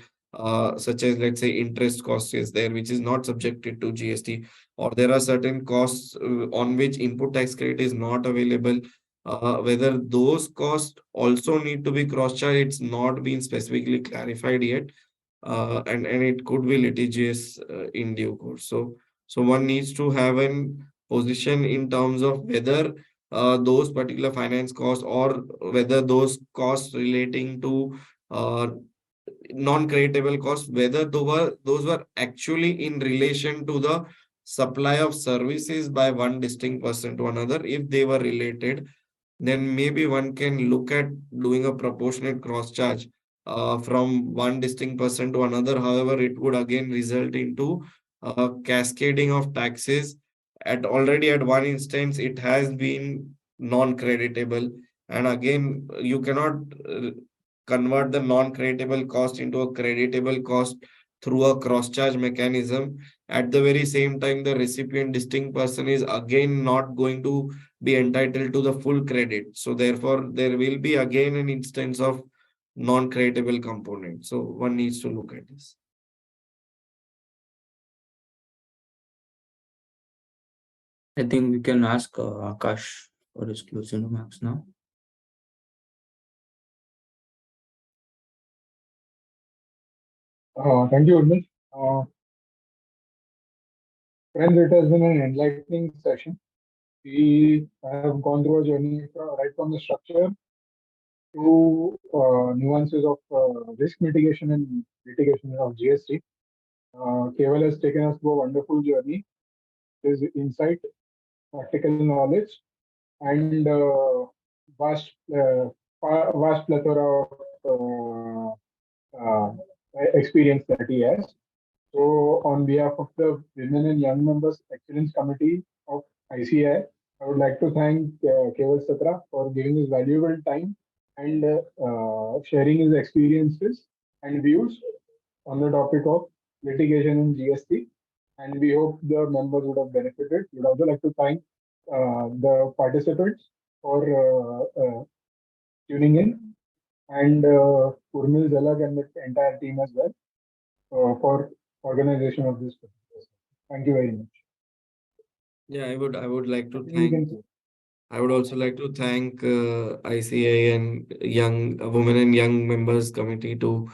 such as, let's say, interest cost is there, which is not subjected to GST, or there are certain costs on which input tax credit is not available, Whether those costs also need to be cross-charged, it's not been specifically clarified yet. And it could be litigious in due course. So one needs to have an position in terms of whether those particular finance costs or whether those costs relating to uh, non-creditable costs, whether those were actually in relation to the supply of services by one distinct person to another. If they were related, then maybe one can look at doing a proportionate cross charge from one distinct person to another. However, it would again result into cascading of taxes. At one instance, it has been non-creditable, and again, you cannot convert the non-creditable cost into a creditable cost through a cross-charge mechanism. At the very same time, the recipient distinct person is again not going to be entitled to the full credit. So therefore, there will be again an instance of non-creditable component. So one needs to look at this. I think we can ask Akash for his closing remarks now. Thank you, Urmil. Friends, it has been an enlightening session. We have gone through a journey right from the structure to nuances of risk mitigation and litigation of GST. Keval has taken us through a wonderful journey. His insight, practical knowledge, and vast plethora of uh, experience that he has. So, on behalf of the Women and Young Members Excellence Committee of ICI, I would like to thank Keval Satra for giving his valuable time and sharing his experiences and views on the topic of litigation in GST. And we hope the members would have benefited. We would also like to thank the participants for tuning in, and Urmil, Zalak, and the entire team as well for organization of this. Thank you very much. Yeah, I would like to We thank. can I would also like to thank ICA and young women and young members committee to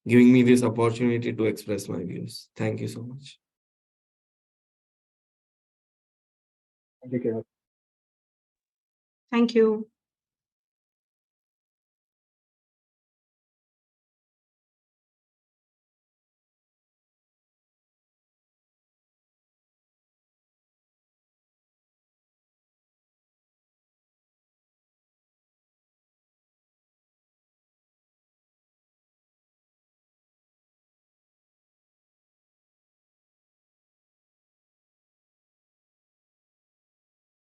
giving me this opportunity to express my views. Thank you so much. thank you. Thank you.